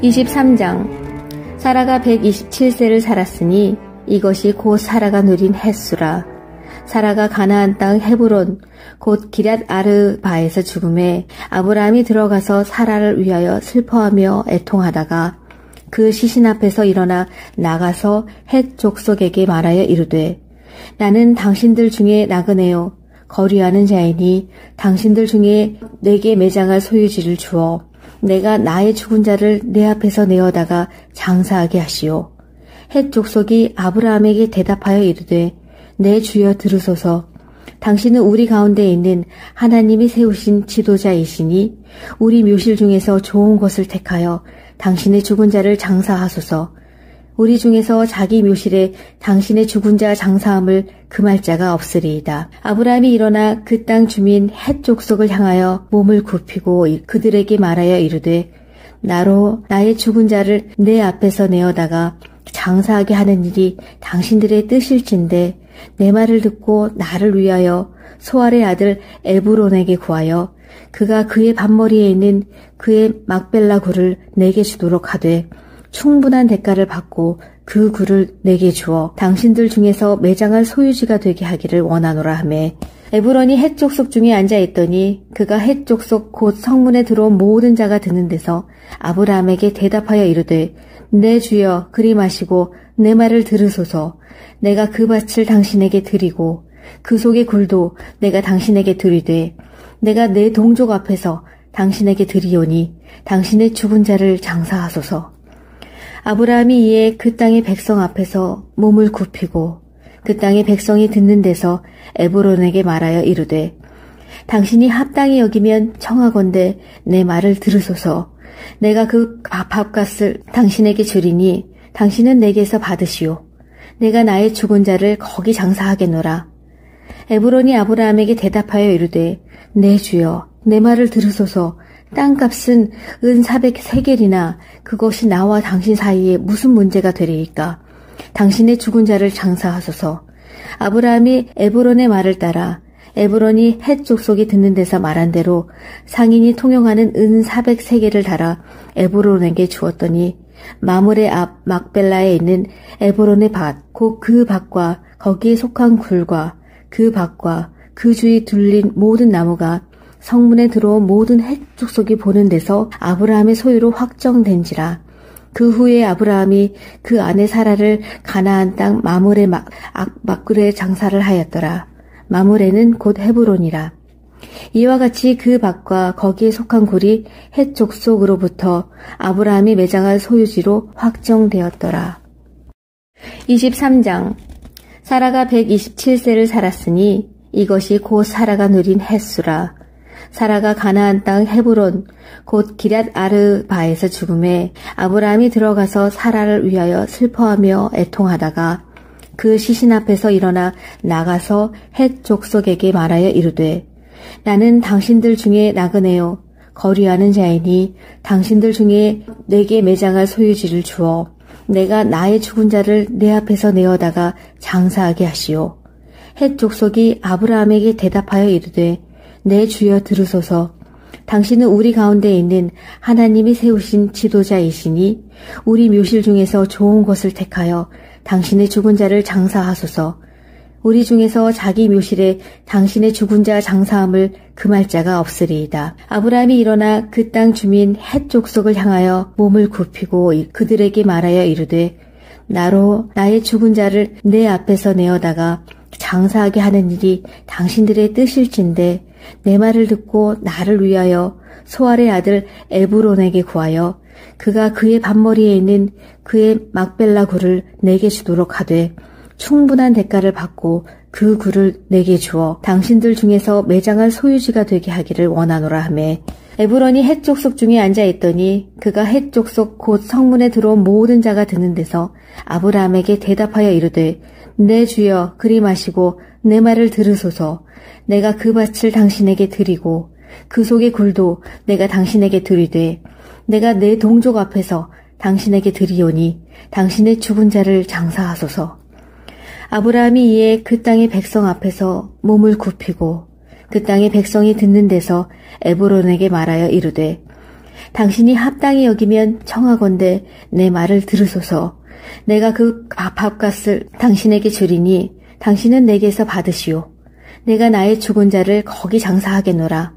23장. 사라가 127세를 살았으니 이것이 곧 사라가 누린 햇수라. 사라가 가나안 땅 헤브론 곧 기럇 아르바에서 죽음에 아브라함이 들어가서 사라를 위하여 슬퍼하며 애통하다가 그 시신 앞에서 일어나 나가서 헷 족속에게 말하여 이르되, 나는 당신들 중에 나그네요 거류하는 자이니 당신들 중에 내게 매장할 소유지를 주어 내가 나의 죽은 자를 내 앞에서 내어다가 장사하게 하시오. 헷 족속이 아브라함에게 대답하여 이르되, 내 주여 들으소서. 당신은 우리 가운데 있는 하나님이 세우신 지도자이시니 우리 묘실 중에서 좋은 것을 택하여 당신의 죽은 자를 장사하소서. 우리 중에서 자기 묘실에 당신의 죽은 자 장사함을 금할 자가 없으리이다. 아브라함이 일어나 그 땅 주민 헷 족속을 향하여 몸을 굽히고 그들에게 말하여 이르되, 나로 나의 죽은 자를 내 앞에서 내어다가 장사하게 하는 일이 당신들의 뜻일진데 내 말을 듣고 나를 위하여 소알의 아들 에브론에게 구하여 그가 그의 밭머리에 있는 그의 막벨라 굴을 내게 주도록 하되 충분한 대가를 받고 그 굴을 내게 주어 당신들 중에서 매장할 소유지가 되게 하기를 원하노라 하매, 에브론이 헷 족속 중에 앉아 있더니 그가 헷 족속 곧 성문에 들어온 모든 자가 드는 데서 아브라함에게 대답하여 이르되, 내 주여 그리 마시고 내 말을 들으소서. 내가 그 밭을 당신에게 드리고 그 속의 굴도 내가 당신에게 드리되 내가 내 동족 앞에서 당신에게 드리오니 당신의 죽은 자를 장사하소서. 아브라함이 이에 그 땅의 백성 앞에서 몸을 굽히고 그 땅의 백성이 듣는 데서 에브론에게 말하여 이르되, 당신이 합당히 여기면 청하건대 내 말을 들으소서. 내가 그 밥값을 당신에게 주리니 당신은 내게서 받으시오. 내가 나의 죽은 자를 거기 장사하겠노라. 에브론이 아브라함에게 대답하여 이르되, 내 주여 내 말을 들으소서. 땅값은 은 400세겔이나 그것이 나와 당신 사이에 무슨 문제가 되리이까. 당신의 죽은 자를 장사하소서. 아브라함이 에브론의 말을 따라 에브론이 헷 족속이 듣는 데서 말한 대로 상인이 통용하는 은 400세겔을 달아 에브론에게 주었더니 마므레 앞 막벨라에 있는 에브론의 밭, 곧 그 밭과 거기에 속한 굴과 그 밭과 그 주위 둘린 모든 나무가 성문에 들어온 모든 헷 족속이 보는 데서 아브라함의 소유로 확정된지라. 그 후에 아브라함이 그 아내 사라를 가나안 땅 마므레 막굴에 장사를 하였더라. 마므레는 곧 헤브론이라. 이와 같이 그 밭과 거기에 속한 굴이 헷 족속으로부터 아브라함이 매장할 소유지로 확정되었더라. 23장. 사라가 127세를 살았으니 이것이 곧 사라가 누린 햇수라. 사라가 가나안 땅 헤브론 곧 기럇 아르바에서 죽음에 아브라함이 들어가서 사라를 위하여 슬퍼하며 애통하다가 그 시신 앞에서 일어나 나가서 헷 족속에게 말하여 이르되, 나는 당신들 중에 나그네요 거류하는 자이니 당신들 중에 내게 매장할 소유지를 주어 내가 나의 죽은 자를 내 앞에서 내어다가 장사하게 하시오. 헷 족속이 아브라함에게 대답하여 이르되, 내 주여 들으소서. 당신은 우리 가운데 있는 하나님이 세우신 지도자이시니 우리 묘실 중에서 좋은 것을 택하여 당신의 죽은 자를 장사하소서. 우리 중에서 자기 묘실에 당신의 죽은 자 장사함을 금할 자가 없으리이다. 아브라함이 일어나 그 땅 주민 헷 족속을 향하여 몸을 굽히고 그들에게 말하여 이르되, 나로 나의 죽은 자를 내 앞에서 내어다가 장사하게 하는 일이 당신들의 뜻일진데 내 말을 듣고 나를 위하여 소알의 아들 에브론에게 구하여 그가 그의 밭머리에 있는 그의 막벨라 굴을 내게 주도록 하되 충분한 대가를 받고 그 굴을 내게 주어 당신들 중에서 매장할 소유지가 되게 하기를 원하노라 하매, 에브론이 헷 족속 중에 앉아 있더니 그가 헷 족속 곧 성문에 들어온 모든 자가 드는 데서 아브라함에게 대답하여 이르되, 내 주여 그리 마시고 내 말을 들으소서. 내가 그 밭을 당신에게 드리고 그 속의 굴도 내가 당신에게 드리되 내가 내 동족 앞에서 당신에게 드리오니 당신의 죽은 자를 장사하소서. 아브라함이 이에 그 땅의 백성 앞에서 몸을 굽히고 그 땅의 백성이 듣는 데서 에브론에게 말하여 이르되, 당신이 합당히 여기면 청하건대 내 말을 들으소서. 내가 그 밥값을 당신에게 주리니 당신은 내게서 받으시오. 내가 나의 죽은 자를 거기 장사하겠노라.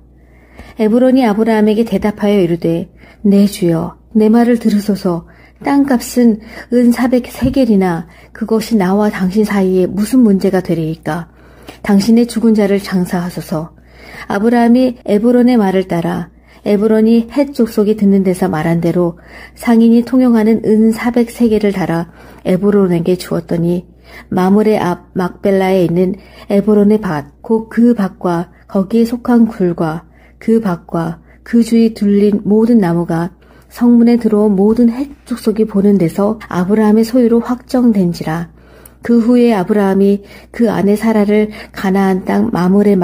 에브론이 아브라함에게 대답하여 이르되 내 주여 내 말을 들으소서. 땅값은 은 400세겔이나 그것이 나와 당신 사이에 무슨 문제가 되리이까. 당신의 죽은 자를 장사하소서. 아브라함이 에브론의 말을 따라 에브론이 헷 족속이 듣는 데서 말한 대로 상인이 통용하는 은 400세겔을 달아 에브론에게 주었더니 마물의 앞 막벨라에 있는 에브론의 밭 곧 그 밭과 거기에 속한 굴과 그 밭과 그 주위 둘린 모든 나무가 성문에 들어온 모든 헷 족속이 보는 데서 아브라함의 소유로 확정된지라. 그 후에 아브라함이 그 아내 사라를 가나안 땅 마물의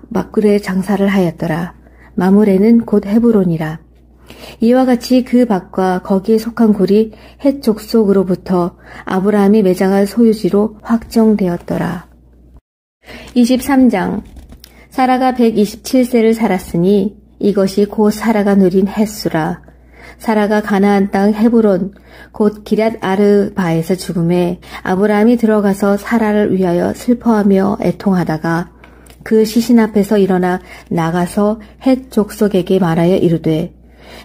막굴에 장사를 하였더라. 마물에는 곧 헤브론이라. 이와 같이 그 밭과 거기에 속한 굴이 헷 족속으로부터 아브라함이 매장할 소유지로 확정되었더라. 23장. 사라가 127세를 살았으니 이것이 곧 사라가 누린 햇수라. 사라가 가나안 땅 헤브론 곧 기럇 아르바에서 죽음에 아브라함이 들어가서 사라를 위하여 슬퍼하며 애통하다가 그 시신 앞에서 일어나 나가서 헷 족속에게 말하여 이르되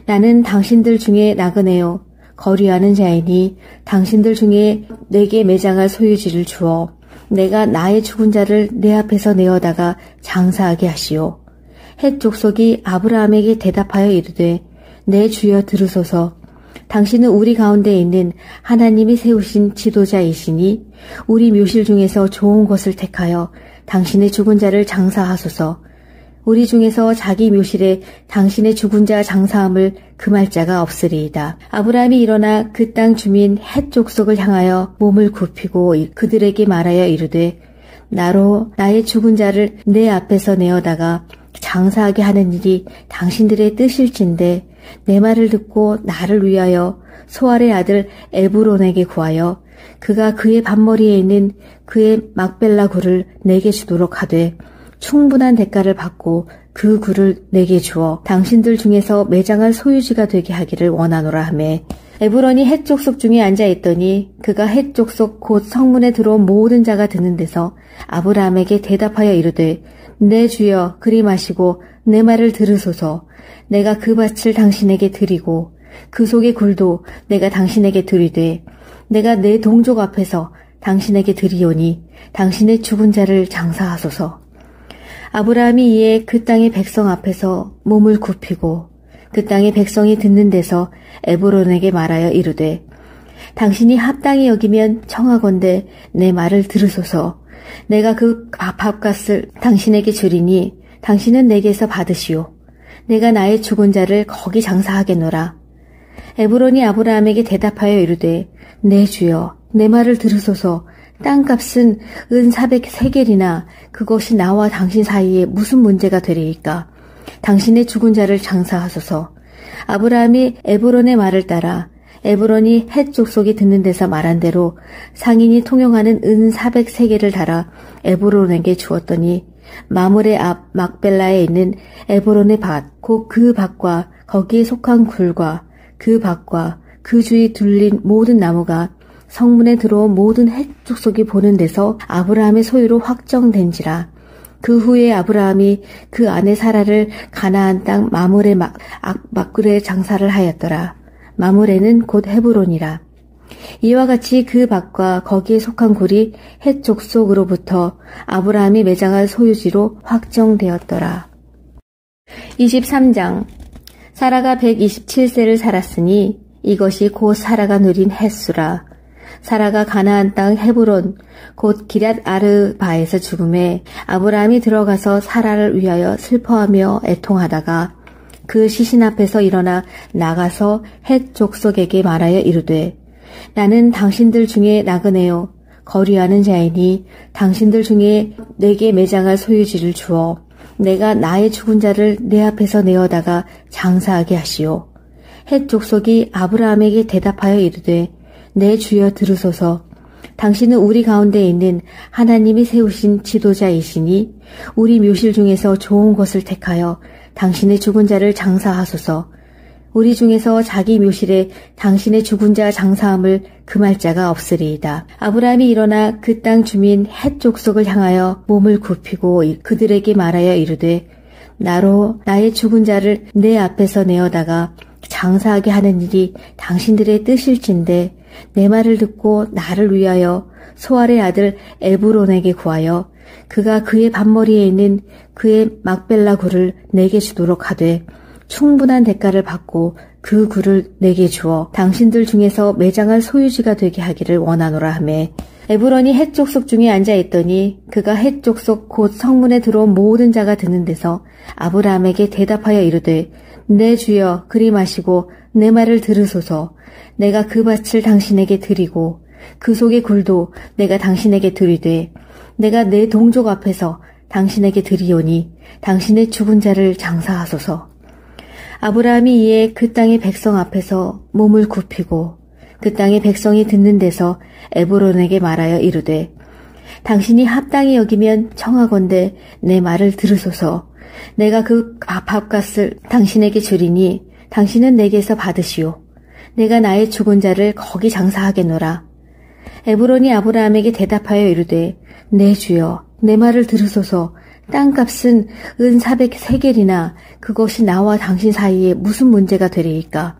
나는 당신들 중에 나그네요 거류하는 자이니 당신들 중에 내게 매장할 소유지를 주어 내가 나의 죽은 자를 내 앞에서 내어다가 장사하게 하시오. 헷 족속이 아브라함에게 대답하여 이르되 내 주여 들으소서. 당신은 우리 가운데 있는 하나님이 세우신 지도자이시니 우리 묘실 중에서 좋은 것을 택하여 당신의 죽은 자를 장사하소서. 우리 중에서 자기 묘실에 당신의 죽은 자 장사함을 금할 자가 없으리이다. 아브라함이 일어나 그 땅 주민 헷 족속을 향하여 몸을 굽히고 그들에게 말하여 이르되 나로 나의 죽은 자를 내 앞에서 내어다가 장사하게 하는 일이 당신들의 뜻일진데 내 말을 듣고 나를 위하여 소알의 아들 에브론에게 구하여 그가 그의 밭머리에 있는 그의 막벨라 굴을 내게 주도록 하되 충분한 대가를 받고 그 굴을 내게 주어 당신들 중에서 매장할 소유지가 되게 하기를 원하노라 하매 에브론이 헷 족속 중에 앉아 있더니 그가 헷 족속 곧 성문에 들어온 모든 자가 듣는 데서 아브라함에게 대답하여 이르되 내 주여 그리 마시고 내 말을 들으소서. 내가 그 밭을 당신에게 드리고 그 속의 굴도 내가 당신에게 드리되 내가 내 동족 앞에서 당신에게 드리오니 당신의 죽은 자를 장사하소서. 아브라함이 이에 그 땅의 백성 앞에서 몸을 굽히고 그 땅의 백성이 듣는 데서 에브론에게 말하여 이르되 당신이 합당히 여기면 청하건대 내 말을 들으소서. 내가 그 밥값을 당신에게 주리니 당신은 내게서 받으시오. 내가 나의 죽은 자를 거기 장사하겠노라. 에브론이 아브라함에게 대답하여 이르되 내 주여 내 말을 들으소서. 땅값은 은 400세겔이나 그것이 나와 당신 사이에 무슨 문제가 되리이까. 당신의 죽은 자를 장사하소서. 아브라함이 에브론의 말을 따라 에브론이 헷 족속이 듣는 데서 말한 대로 상인이 통용하는 은 400세겔을 달아 에브론에게 주었더니 마물의 앞 막벨라에 있는 에브론의 밭 곧 그 밭과 거기에 속한 굴과 그 밭과 그 주위 둘린 모든 나무가 성문에 들어온 모든 헷 족속이 보는 데서 아브라함의 소유로 확정된지라. 그 후에 아브라함이 그 아내 사라를 가나안 땅 마물의 막굴에 장사를 하였더라. 마물에는 곧 헤브론이라. 이와 같이 그 밭과 거기에 속한 굴이 헷 족속으로부터 아브라함이 매장할 소유지로 확정되었더라. 23장. 사라가 127세를 살았으니 이것이 곧 사라가 누린 햇수라. 사라가 가나안 땅 헤브론 곧 기럇 아르바에서 죽음에 아브라함이 들어가서 사라를 위하여 슬퍼하며 애통하다가 그 시신 앞에서 일어나 나가서 헷 족속에게 말하여 이르되 나는 당신들 중에 나그네요 거류하는 자이니 당신들 중에 내게 매장할 소유지를 주어 내가 나의 죽은 자를 내 앞에서 내어다가 장사하게 하시오. 헷 족속이 아브라함에게 대답하여 이르되 내 주여 들으소서. 당신은 우리 가운데 있는 하나님이 세우신 지도자이시니 우리 묘실 중에서 좋은 것을 택하여 당신의 죽은 자를 장사하소서. 우리 중에서 자기 묘실에 당신의 죽은 자 장사함을 금할 자가 없으리이다. 아브라함이 일어나 그 땅 주민 헷 족속을 향하여 몸을 굽히고 그들에게 말하여 이르되 나로 나의 죽은 자를 내 앞에서 내어다가 장사하게 하는 일이 당신들의 뜻일진데 내 말을 듣고 나를 위하여 소알의 아들 에브론에게 구하여 그가 그의 밭머리에 있는 그의 막벨라 굴을 내게 주도록 하되 충분한 대가를 받고 그 굴을 내게 주어 당신들 중에서 매장할 소유지가 되게 하기를 원하노라 하매 에브론이 헷 족속 중에 앉아 있더니 그가 헷 족속 곧 성문에 들어온 모든 자가 드는 데서 아브라함에게 대답하여 이르되 내 주여 그리 마시고 내 말을 들으소서. 내가 그 밭을 당신에게 드리고 그 속의 굴도 내가 당신에게 드리되 내가 내 동족 앞에서 당신에게 드리오니 당신의 죽은 자를 장사하소서. 아브라함이 이에 그 땅의 백성 앞에서 몸을 굽히고 그 땅의 백성이 듣는 데서 에브론에게 말하여 이르되 당신이 합당히 여기면 청하건대 내 말을 들으소서. 내가 그 밥값을 당신에게 주리니 당신은 내게서 받으시오. 내가 나의 죽은 자를 거기 장사하겠노라. 에브론이 아브라함에게 대답하여 이르되 내 주여 내 말을 들으소서. 땅값은 은 400세겔이나 그것이 나와 당신 사이에 무슨 문제가 되리이까.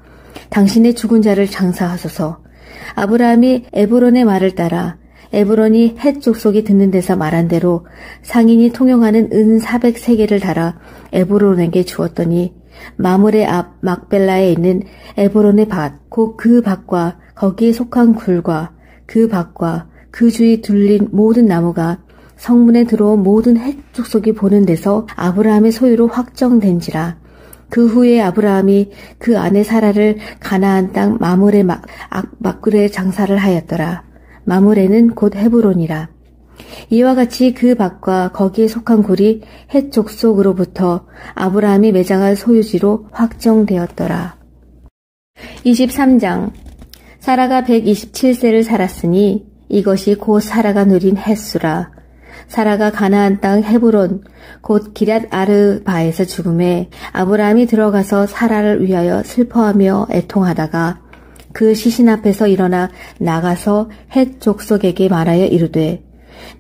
당신의 죽은 자를 장사하소서. 아브라함이 에브론의 말을 따라 에브론이 헷 족속이 듣는 데서 말한 대로 상인이 통용하는 은 400세겔을 달아 에브론에게 주었더니 마물의 앞 막벨라에 있는 에브론의 밭 곧 그 밭과 거기에 속한 굴과 그 밭과 그 주위 둘린 모든 나무가 성문에 들어온 모든 헷 족속이 보는 데서 아브라함의 소유로 확정된지라. 그 후에 아브라함이 그 아내 사라를 가나안 땅 마물의 막굴에 장사를 하였더라. 마물에는 곧 헤브론이라. 이와 같이 그 밭과 거기에 속한 굴이 헷 족속으로부터 아브라함이 매장할 소유지로 확정되었더라. 23장. 사라가 127세를 살았으니 이것이 곧 사라가 누린 햇수라. 사라가 가나안 땅 헤브론 곧 기럇 아르바에서 죽음에 아브라함이 들어가서 사라를 위하여 슬퍼하며 애통하다가 그 시신 앞에서 일어나 나가서 헷 족속에게 말하여 이르되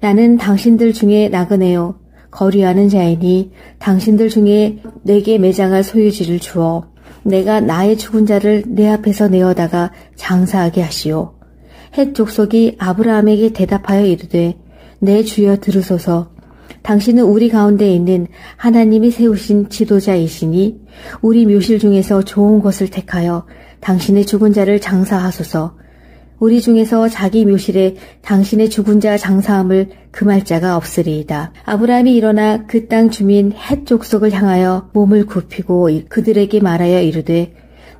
나는 당신들 중에 나그네요 거류하는 자이니 당신들 중에 내게 매장할 소유지를 주어 내가 나의 죽은 자를 내 앞에서 내어다가 장사하게 하시오. 헷 족속이 아브라함에게 대답하여 이르되 내 주여 들으소서. 당신은 우리 가운데 있는 하나님이 세우신 지도자이시니 우리 묘실 중에서 좋은 것을 택하여 당신의 죽은 자를 장사하소서. 우리 중에서 자기 묘실에 당신의 죽은 자 장사함을 금할 자가 없으리이다. 아브라함이 일어나 그 땅 주민 헷 족속을 향하여 몸을 굽히고 그들에게 말하여 이르되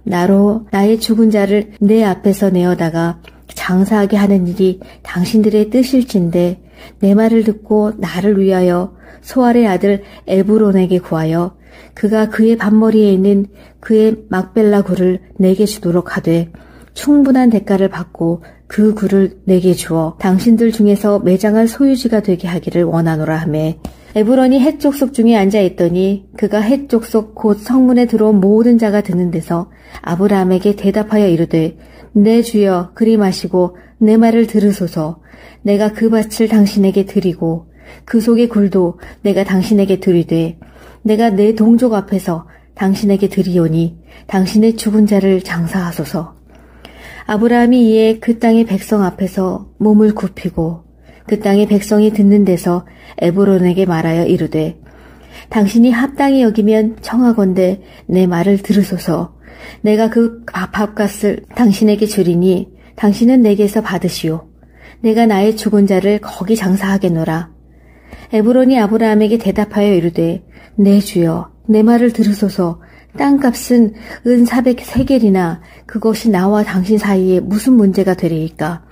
나로 나의 죽은 자를 내 앞에서 내어다가 장사하게 하는 일이 당신들의 뜻일진데 내 말을 듣고 나를 위하여 소알의 아들 에브론에게 구하여 그가 그의 밭머리에 있는 그의 막벨라 굴을 내게 주도록 하되 충분한 대가를 받고 그 굴을 내게 주어 당신들 중에서 매장할 소유지가 되게 하기를 원하노라 하매 에브론이 헷 족속 중에 앉아 있더니 그가 헷 족속 곧 성문에 들어온 모든 자가 드는 데서 아브라함에게 대답하여 이르되 내 주여 그리 마시고 내 말을 들으소서. 내가 그 밭을 당신에게 드리고 그 속의 굴도 내가 당신에게 드리되 내가 내 동족 앞에서 당신에게 드리오니 당신의 죽은 자를 장사하소서. 아브라함이 이에 그 땅의 백성 앞에서 몸을 굽히고 그 땅의 백성이 듣는 데서 에브론에게 말하여 이르되 당신이 합당히 여기면 청하건대 내 말을 들으소서. 내가 그 밥값을 당신에게 주리니 당신은 내게서 받으시오. 내가 나의 죽은 자를 거기 장사하겠노라. 에브론이 아브라함에게 대답하여 이르되 내 주여 내 말을 들으소서. 땅값은 은 400세겔이나 그것이 나와 당신 사이에 무슨 문제가 되리이까.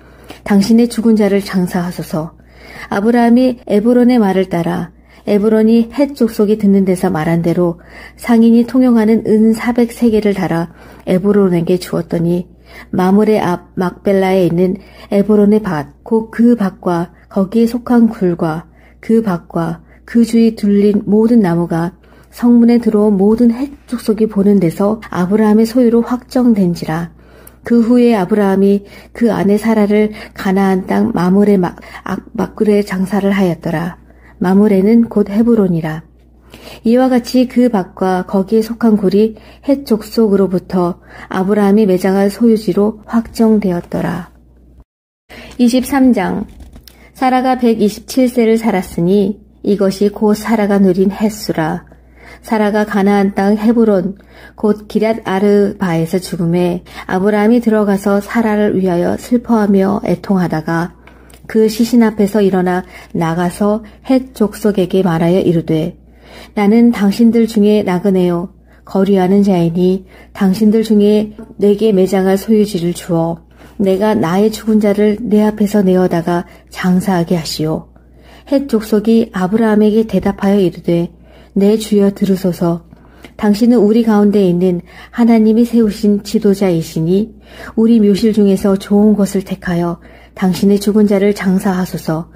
당신의 죽은 자를 장사하소서. 아브라함이 에브론의 말을 따라 에브론이 헷 족속이 듣는 데서 말한 대로 상인이 통용하는 은 400세겔을 달아 에브론에게 주었더니 마물의 앞 막벨라에 있는 에브론의 밭 곧 그 밭과 거기에 속한 굴과 그 밭과 그 주위 둘린 모든 나무가 성문에 들어온 모든 헷 족속이 보는 데서 아브라함의 소유로 확정된지라. 그 후에 아브라함이 그 아내 사라를 가나안 땅 마므레 막굴에 장사를 하였더라. 마므레는 곧 헤브론이라. 이와 같이 그 밭과 거기에 속한 굴이 헷 족속으로부터 아브라함이 매장할 소유지로 확정되었더라. 23장. 사라가 127세를 살았으니 이것이 곧 사라가 누린 햇수라. 사라가 가나안 땅 헤브론 곧 기럇 아르바에서 죽음에 아브라함이 들어가서 사라를 위하여 슬퍼하며 애통하다가 그 시신 앞에서 일어나 나가서 헷 족속에게 말하여 이르되 나는 당신들 중에 나그네요 거류하는 자이니 당신들 중에 내게 매장할 소유지를 주어 내가 나의 죽은 자를 내 앞에서 내어다가 장사하게 하시오. 헷 족속이 아브라함에게 대답하여 이르되 내 주여 들으소서. 당신은 우리 가운데 있는 하나님이 세우신 지도자이시니 우리 묘실 중에서 좋은 것을 택하여 당신의 죽은 자를 장사하소서.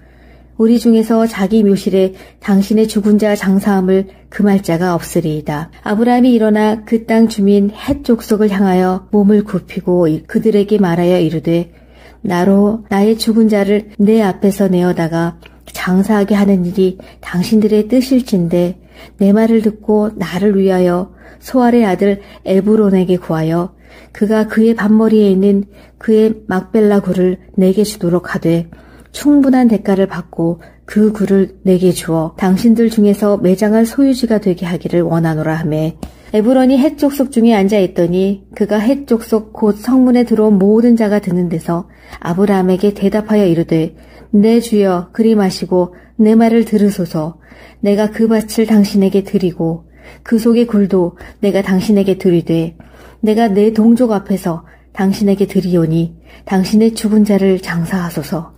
우리 중에서 자기 묘실에 당신의 죽은 자 장사함을 금할 자가 없으리이다. 아브라함이 일어나 그 땅 주민 헷 족속을 향하여 몸을 굽히고 그들에게 말하여 이르되 나로 나의 죽은 자를 내 앞에서 내어다가 장사하게 하는 일이 당신들의 뜻일진데 내 말을 듣고 나를 위하여 소알의 아들 에브론에게 구하여 그가 그의 밭머리에 있는 그의 막벨라 굴을 내게 주도록 하되 충분한 대가를 받고 그 굴을 내게 주어 당신들 중에서 매장할 소유지가 되게 하기를 원하노라 하매 에브론이 헷 족속 중에 앉아 있더니 그가 헷 족속 곧 성문에 들어온 모든 자가 듣는 데서 아브라함에게 대답하여 이르되 내 주여 그리 마시고 내 말을 들으소서. 내가 그 밭을 당신에게 드리고 그 속의 굴도 내가 당신에게 드리되 내가 내 동족 앞에서 당신에게 드리오니 당신의 죽은 자를 장사하소서.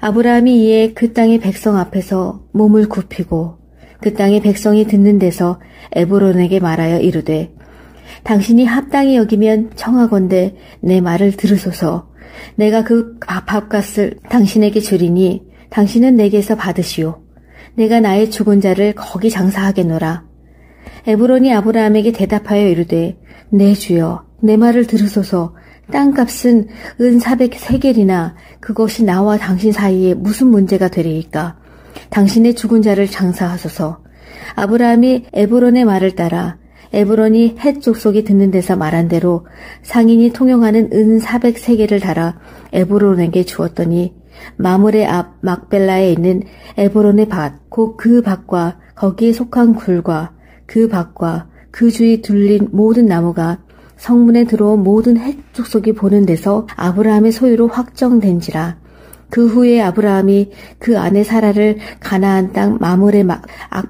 아브라함이 이에 그 땅의 백성 앞에서 몸을 굽히고 그 땅의 백성이 듣는 데서 에브론에게 말하여 이르되 당신이 합당히 여기면 청하건대 내 말을 들으소서. 내가 그 밥값을 당신에게 주리니 당신은 내게서 받으시오. 내가 나의 죽은 자를 거기 장사하겠노라. 에브론이 아브라함에게 대답하여 이르되 내 주여 내 말을 들으소서. 땅값은 은 400세겔이나 그것이 나와 당신 사이에 무슨 문제가 되리이까. 당신의 죽은 자를 장사하소서. 아브라함이 에브론의 말을 따라 에브론이 헷 족속이 듣는 데서 말한 대로 상인이 통용하는 은 400세겔을 달아 에브론에게 주었더니 마므레 앞 막벨라에 있는 에브론의 밭, 곧 그 밭과 거기에 속한 굴과 그 밭과 그 주위 둘린 모든 나무가 성문에 들어온 모든 헷 족속이 보는 데서 아브라함의 소유로 확정된지라. 그 후에 아브라함이 그 아내 사라를 가나안 땅 마므레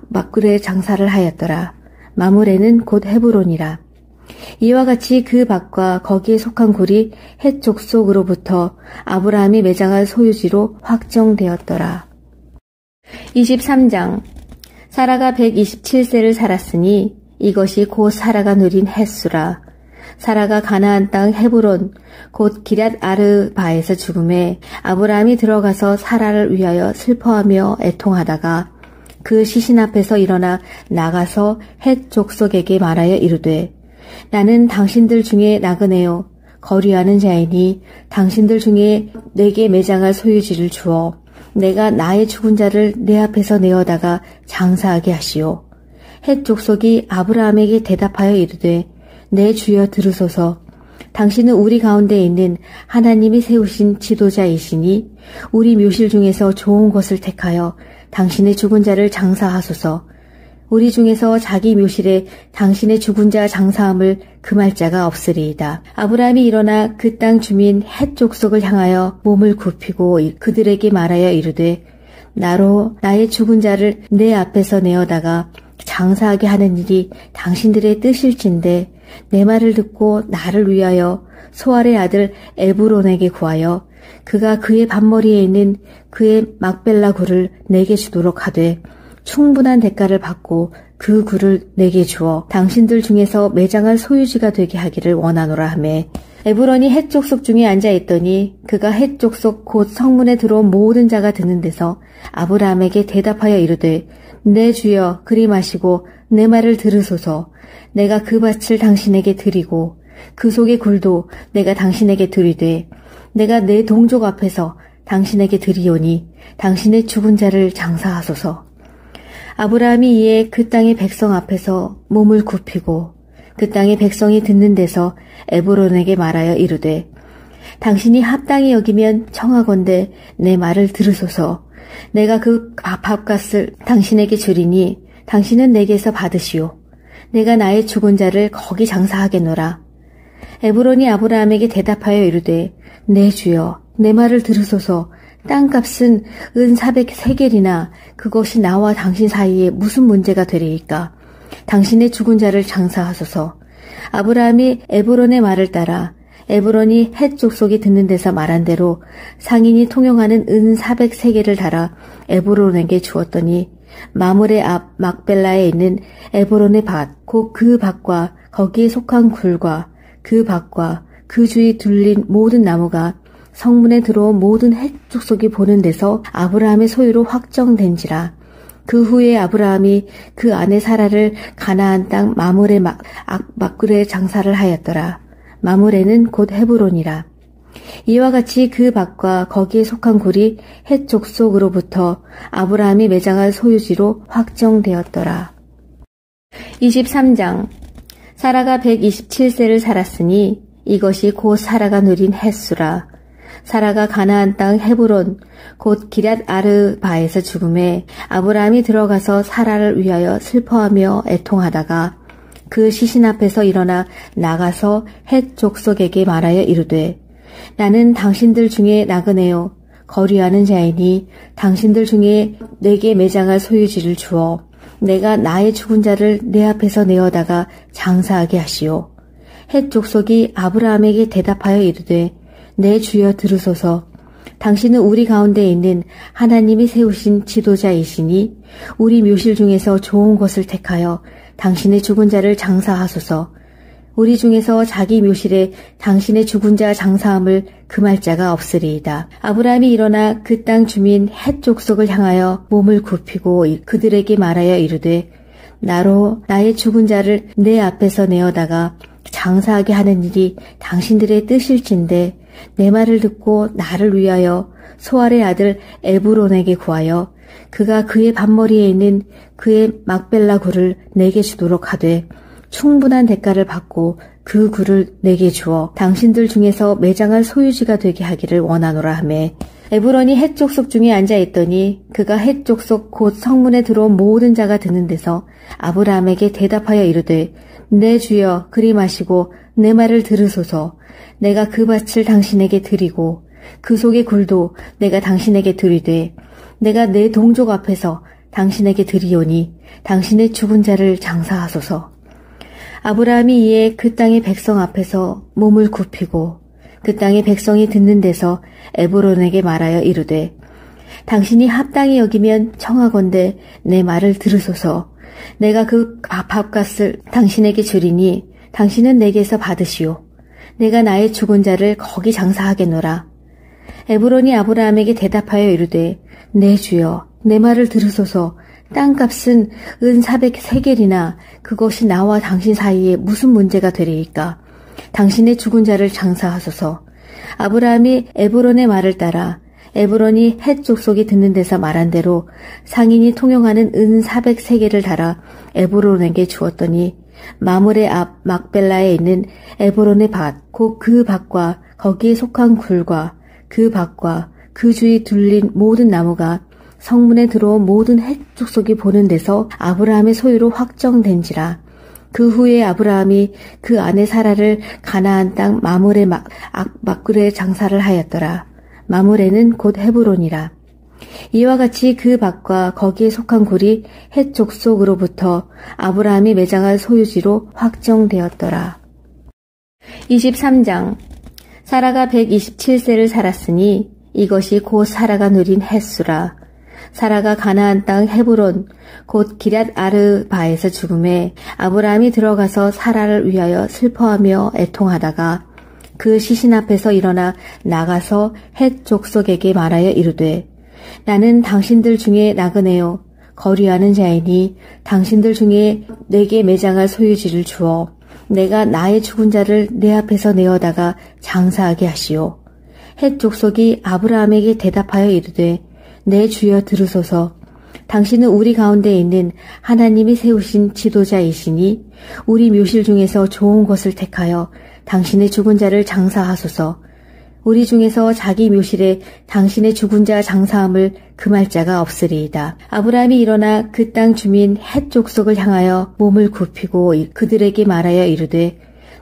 막굴에 장사를 하였더라. 마므레는 곧 헤브론이라. 이와 같이 그 밭과 거기에 속한 굴이 헷 족속으로부터 아브라함이 매장할 소유지로 확정되었더라. 23장. 사라가 127세를 살았으니 이것이 곧 사라가 누린 햇수라. 사라가 가나안 땅 헤브론 곧 기럇 아르바에서 죽음에 아브라함이 들어가서 사라를 위하여 슬퍼하며 애통하다가 그 시신 앞에서 일어나 나가서 헷 족속에게 말하여 이르되 나는 당신들 중에 나그네요 거류하는 자이니 당신들 중에 내게 매장할 소유지를 주어 내가 나의 죽은 자를 내 앞에서 내어다가 장사하게 하시오. 헷 족속이 아브라함에게 대답하여 이르되 내 주여 들으소서. 당신은 우리 가운데 있는 하나님이 세우신 지도자이시니 우리 묘실 중에서 좋은 것을 택하여 당신의 죽은 자를 장사하소서. 우리 중에서 자기 묘실에 당신의 죽은 자 장사함을 금할 자가 없으리이다. 아브라함이 일어나 그 땅 주민 헷 족속을 향하여 몸을 굽히고 그들에게 말하여 이르되 나로 나의 죽은 자를 내 앞에서 내어다가 장사하게 하는 일이 당신들의 뜻일진데 내 말을 듣고 나를 위하여 소알의 아들 에브론에게 구하여 그가 그의 밭머리에 있는 그의 막벨라 굴을 내게 주도록 하되 충분한 대가를 받고 그 굴을 내게 주어 당신들 중에서 매장할 소유지가 되게 하기를 원하노라 하매 에브론이 헷 족속 중에 앉아 있더니 그가 헷 족속 곧 성문에 들어온 모든 자가 드는 데서 아브라함에게 대답하여 이르되 내 주여 그리 마시고 내 말을 들으소서. 내가 그 밭을 당신에게 드리고 그 속의 굴도 내가 당신에게 드리되 내가 내 동족 앞에서 당신에게 드리오니 당신의 죽은 자를 장사하소서. 아브라함이 이에 그 땅의 백성 앞에서 몸을 굽히고 그 땅의 백성이 듣는 데서 에브론에게 말하여 이르되 당신이 합당히 여기면 청하건대 내 말을 들으소서. 내가 그 밥값을 당신에게 주리니 당신은 내게서 받으시오. 내가 나의 죽은 자를 거기 장사하겠노라. 에브론이 아브라함에게 대답하여 이르되 내 주여 내 말을 들으소서. 땅값은 은 400세겔이나 그것이 나와 당신 사이에 무슨 문제가 되리이까. 당신의 죽은 자를 장사하소서. 아브라함이 에브론의 말을 따라 에브론이 헷 족속이 듣는 데서 말한 대로 상인이 통용하는 은 400세겔을 달아 에브론에게 주었더니 마므레 앞 막벨라에 있는 에브론의 밭 곧 그 밭과 거기에 속한 굴과 그 밭과 그 주위 둘린 모든 나무가 성문에 들어온 모든 헷 족속이 보는 데서 아브라함의 소유로 확정된지라. 그 후에 아브라함이 그 아내 사라를 가나안 땅 마므레 막굴에 장사를 하였더라. 마므레는 곧 헤브론이라. 이와 같이 그 밭과 거기에 속한 굴이 헷 족속으로부터 아브라함이 매장할 소유지로 확정되었더라. 23장. 사라가 127세를 살았으니 이것이 곧 사라가 누린 햇수라. 사라가 가나안 땅 헤브론 곧 기럇 아르바에서 죽음에 아브라함이 들어가서 사라를 위하여 슬퍼하며 애통하다가 그 시신 앞에서 일어나 나가서 헷 족속에게 말하여 이르되 나는 당신들 중에 나그네요 거류하는 자이니 당신들 중에 내게 매장할 소유지를 주어 내가 나의 죽은 자를 내 앞에서 내어다가 장사하게 하시오. 헷 족속이 아브라함에게 대답하여 이르되 내 주여 들으소서. 당신은 우리 가운데 있는 하나님이 세우신 지도자이시니 우리 묘실 중에서 좋은 것을 택하여 당신의 죽은 자를 장사하소서. 우리 중에서 자기 묘실에 당신의 죽은 자 장사함을 금할 자가 없으리이다. 아브라함이 일어나 그 땅 주민 헷 족속을 향하여 몸을 굽히고 그들에게 말하여 이르되 나로 나의 죽은 자를 내 앞에서 내어다가 장사하게 하는 일이 당신들의 뜻일진데 내 말을 듣고 나를 위하여 소알의 아들 에브론에게 구하여 그가 그의 밭머리에 있는 그의 막벨라 굴을 내게 주도록 하되 충분한 대가를 받고 그 굴을 내게 주어 당신들 중에서 매장할 소유지가 되게 하기를 원하노라 하매 에브론이 헷 족속 중에 앉아 있더니 그가 헷 족속 곧 성문에 들어온 모든 자가 드는 데서 아브라함에게 대답하여 이르되 내 주여 그리 마시고 내 말을 들으소서. 내가 그 밭을 당신에게 드리고 그 속의 굴도 내가 당신에게 드리되 내가 내 동족 앞에서 당신에게 드리오니 당신의 죽은 자를 장사하소서. 아브라함이 이에 그 땅의 백성 앞에서 몸을 굽히고 그 땅의 백성이 듣는 데서 에브론에게 말하여 이르되 당신이 합당히 여기면 청하건대 내 말을 들으소서. 내가 그 밥값을 당신에게 주리니 당신은 내게서 받으시오. 내가 나의 죽은 자를 거기 장사하겠노라. 에브론이 아브라함에게 대답하여 이르되 내 주여 내 말을 들으소서. 땅값은 은 400세겔이나 그것이 나와 당신 사이에 무슨 문제가 되리이까. 당신의 죽은 자를 장사하소서. 아브라함이 에브론의 말을 따라 에브론이 헷 족속이 듣는 데서 말한 대로 상인이 통용하는 은 400세겔을 달아 에브론에게 주었더니 마므레 앞 막벨라에 있는 에브론의 밭 곧 그 밭과 거기에 속한 굴과 그 밭과 그 주위 둘린 모든 나무가 성문에 들어온 모든 헷 족속이 보는 데서 아브라함의 소유로 확정된지라. 그 후에 아브라함이 그 아내 사라를 가나안 땅 마므레 막굴에 장사를 하였더라. 마므레는 곧 헤브론이라. 이와 같이 그 밭과 거기에 속한 굴이 헷 족속으로부터 아브라함이 매장할 소유지로 확정되었더라. 23장. 사라가 127세를 살았으니 이것이 곧 사라가 누린 햇수라. 사라가 가나안 땅 헤브론 곧 기럇 아르바에서 죽음에 아브라함이 들어가서 사라를 위하여 슬퍼하며 애통하다가 그 시신 앞에서 일어나 나가서 헷 족속에게 말하여 이르되 나는 당신들 중에 나그네요 거류하는 자이니 당신들 중에 내게 매장할 소유지를 주어 내가 나의 죽은 자를 내 앞에서 내어다가 장사하게 하시오. 헷 족속이 아브라함에게 대답하여 이르되 내 주여 들으소서. 당신은 우리 가운데 있는 하나님이 세우신 지도자이시니 우리 묘실 중에서 좋은 것을 택하여 당신의 죽은 자를 장사하소서. 우리 중에서 자기 묘실에 당신의 죽은 자 장사함을 금할 자가 없으리이다. 아브라함이 일어나 그 땅 주민 헷 족속을 향하여 몸을 굽히고 그들에게 말하여 이르되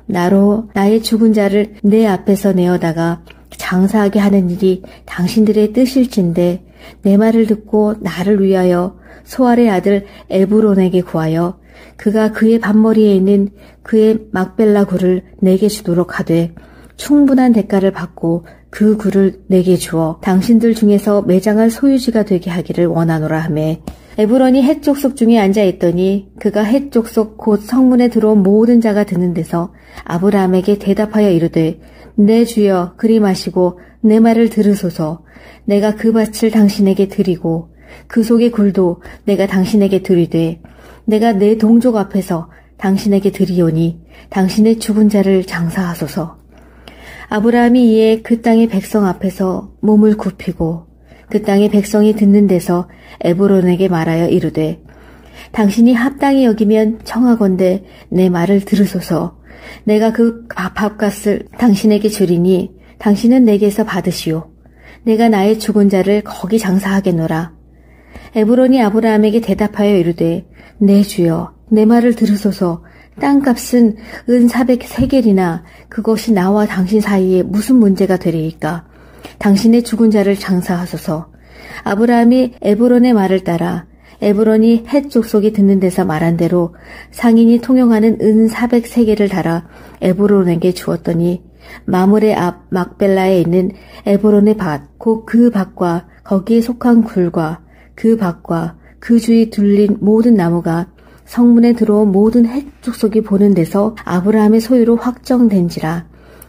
나로 나의 죽은 자를 내 앞에서 내어다가 장사하게 하는 일이 당신들의 뜻일진데 내 말을 듣고 나를 위하여 소알의 아들 에브론에게 구하여 그가 그의 밭머리에 있는 그의 막벨라 굴을 내게 주도록 하되 충분한 대가를 받고 그 굴을 내게 주어 당신들 중에서 매장할 소유지가 되게 하기를 원하노라 하매 에브론이 헷 족속 중에 앉아 있더니 그가 헷 족속 곧 성문에 들어온 모든 자가 드는 데서 아브라함에게 대답하여 이르되 내 주여 그리 마시고 내 말을 들으소서. 내가 그 밭을 당신에게 드리고 그 속의 굴도 내가 당신에게 드리되 내가 내 동족 앞에서 당신에게 드리오니 당신의 죽은 자를 장사하소서. 아브라함이 이에 그 땅의 백성 앞에서 몸을 굽히고 그 땅의 백성이 듣는 데서 에브론에게 말하여 이르되 당신이 합당히 여기면 청하건대 내 말을 들으소서. 내가 그 밥값을 당신에게 주리니 당신은 내게서 받으시오. 내가 나의 죽은 자를 거기 장사하겠노라. 에브론이 아브라함에게 대답하여 이르되 내 주여 내 말을 들으소서. 땅값은 은 400세겔이나 그것이 나와 당신 사이에 무슨 문제가 되리이까. 당신의 죽은 자를 장사하소서. 아브라함이 에브론의 말을 따라 에브론이 헷 족속이 듣는 데서 말한 대로 상인이 통용하는 은 400세겔을 달아 에브론에게 주었더니 마물의 앞 막벨라에 있는 에브론의 밭, 곧 그 밭과 거기에 속한 굴과 그 밭과 그 주위 둘린 모든 나무가 성문에 들어온 모든 헷 족속이 보는 데서 아브라함의 소유로 확정된지라.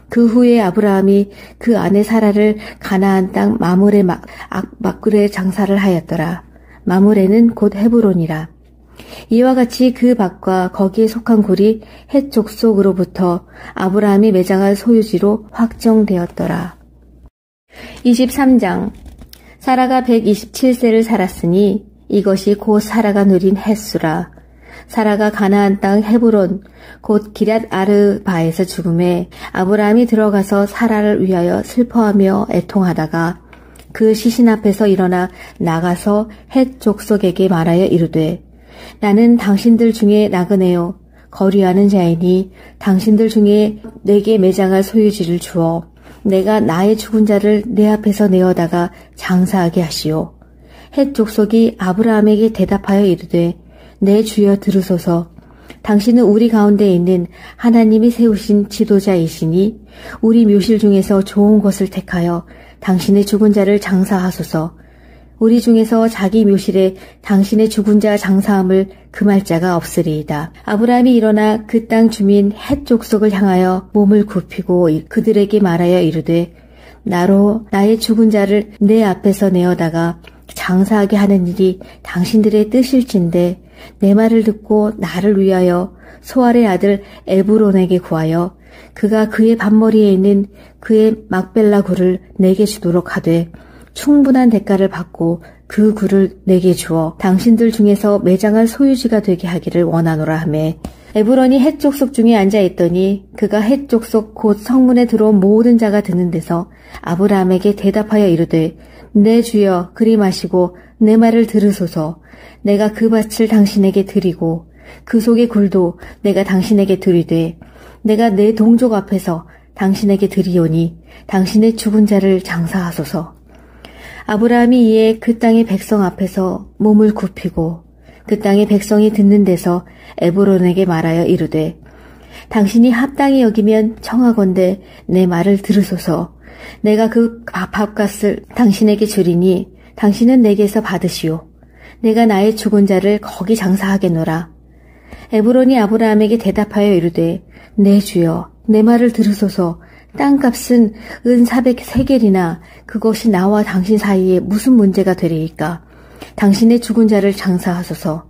그 후에 아브라함이 그 아내 사라를 가나안 땅 마물의 막굴에 장사를 하였더라. 마물에는 곧 헤브론이라. 이와 같이 그 밭과 거기에 속한 굴이 헷 족속으로부터 아브라함이 매장할 소유지로 확정되었더라. 23장. 사라가 127세를 살았으니 이것이 곧 사라가 누린 햇수라. 사라가 가나안 땅 헤브론 곧 기럇 아르바에서 죽음에 아브라함이 들어가서 사라를 위하여 슬퍼하며 애통하다가 그 시신 앞에서 일어나 나가서 헷 족속에게 말하여 이르되 나는 당신들 중에 나그네요 거류하는 자이니 당신들 중에 내게 매장할 소유지를 주어 내가 나의 죽은 자를 내 앞에서 내어다가 장사하게 하시오. 헷 족속이 아브라함에게 대답하여 이르되 내 주여 들으소서. 당신은 우리 가운데 있는 하나님이 세우신 지도자이시니 우리 묘실 중에서 좋은 것을 택하여 당신의 죽은 자를 장사하소서. 우리 중에서 자기 묘실에 당신의 죽은 자 장사함을 금할 자가 없으리이다. 아브라함이 일어나 그 땅 주민 헷 족속을 향하여 몸을 굽히고 그들에게 말하여 이르되 나로 나의 죽은 자를 내 앞에서 내어다가 장사하게 하는 일이 당신들의 뜻일진데 내 말을 듣고 나를 위하여 소알의 아들 에브론에게 구하여 그가 그의 밭머리에 있는 그의 막벨라 굴을 내게 주도록 하되 충분한 대가를 받고 그 굴을 내게 주어 당신들 중에서 매장할 소유지가 되게 하기를 원하노라 하매 에브론이 헷 족속 중에 앉아 있더니 그가 헷 족속 곧 성문에 들어온 모든 자가 드는 데서 아브라함에게 대답하여 이르되 내 주여 그리 마시고 내 말을 들으소서. 내가 그 밭을 당신에게 드리고 그 속의 굴도 내가 당신에게 드리되 내가 내 동족 앞에서 당신에게 드리오니 당신의 죽은 자를 장사하소서. 아브라함이 이에 그 땅의 백성 앞에서 몸을 굽히고 그 땅의 백성이 듣는 데서 에브론에게 말하여 이르되 당신이 합당히 여기면 청하건대 내 말을 들으소서. 내가 그 밥값을 당신에게 주리니 당신은 내게서 받으시오. 내가 나의 죽은 자를 거기 장사하겠노라. 에브론이 아브라함에게 대답하여 이르되 내 주여 내 말을 들으소서. 땅값은 은 400세겔이나 그것이 나와 당신 사이에 무슨 문제가 되리이까? 당신의 죽은 자를 장사하소서.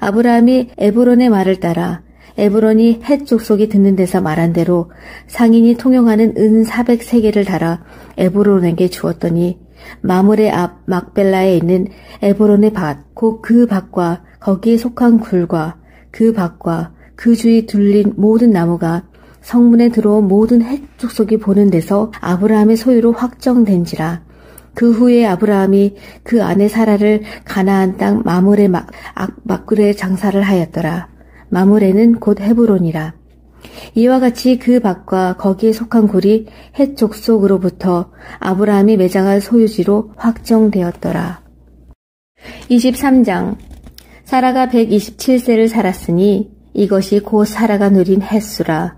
아브라함이 에브론의 말을 따라 에브론이 헷 족속이 듣는 데서 말한 대로 상인이 통용하는 은 400세겔을 달아 에브론에게 주었더니 마므레 앞 막벨라에 있는 에브론의 밭, 곧 그 밭과 거기에 속한 굴과 그 밭과 그 주위 둘린 모든 나무가 성문에 들어온 모든 헷 족속이 보는 데서 아브라함의 소유로 확정된지라. 그 후에 아브라함이 그 아내 사라를 가나안 땅 마므레 막굴에 장사를 하였더라. 마므레는 곧 헤브론이라. 이와 같이 그 밭과 거기에 속한 굴이 헷 족속으로부터 아브라함이 매장할 소유지로 확정되었더라. 23장. 사라가 127세를 살았으니 이것이 곧 사라가 누린 햇수라.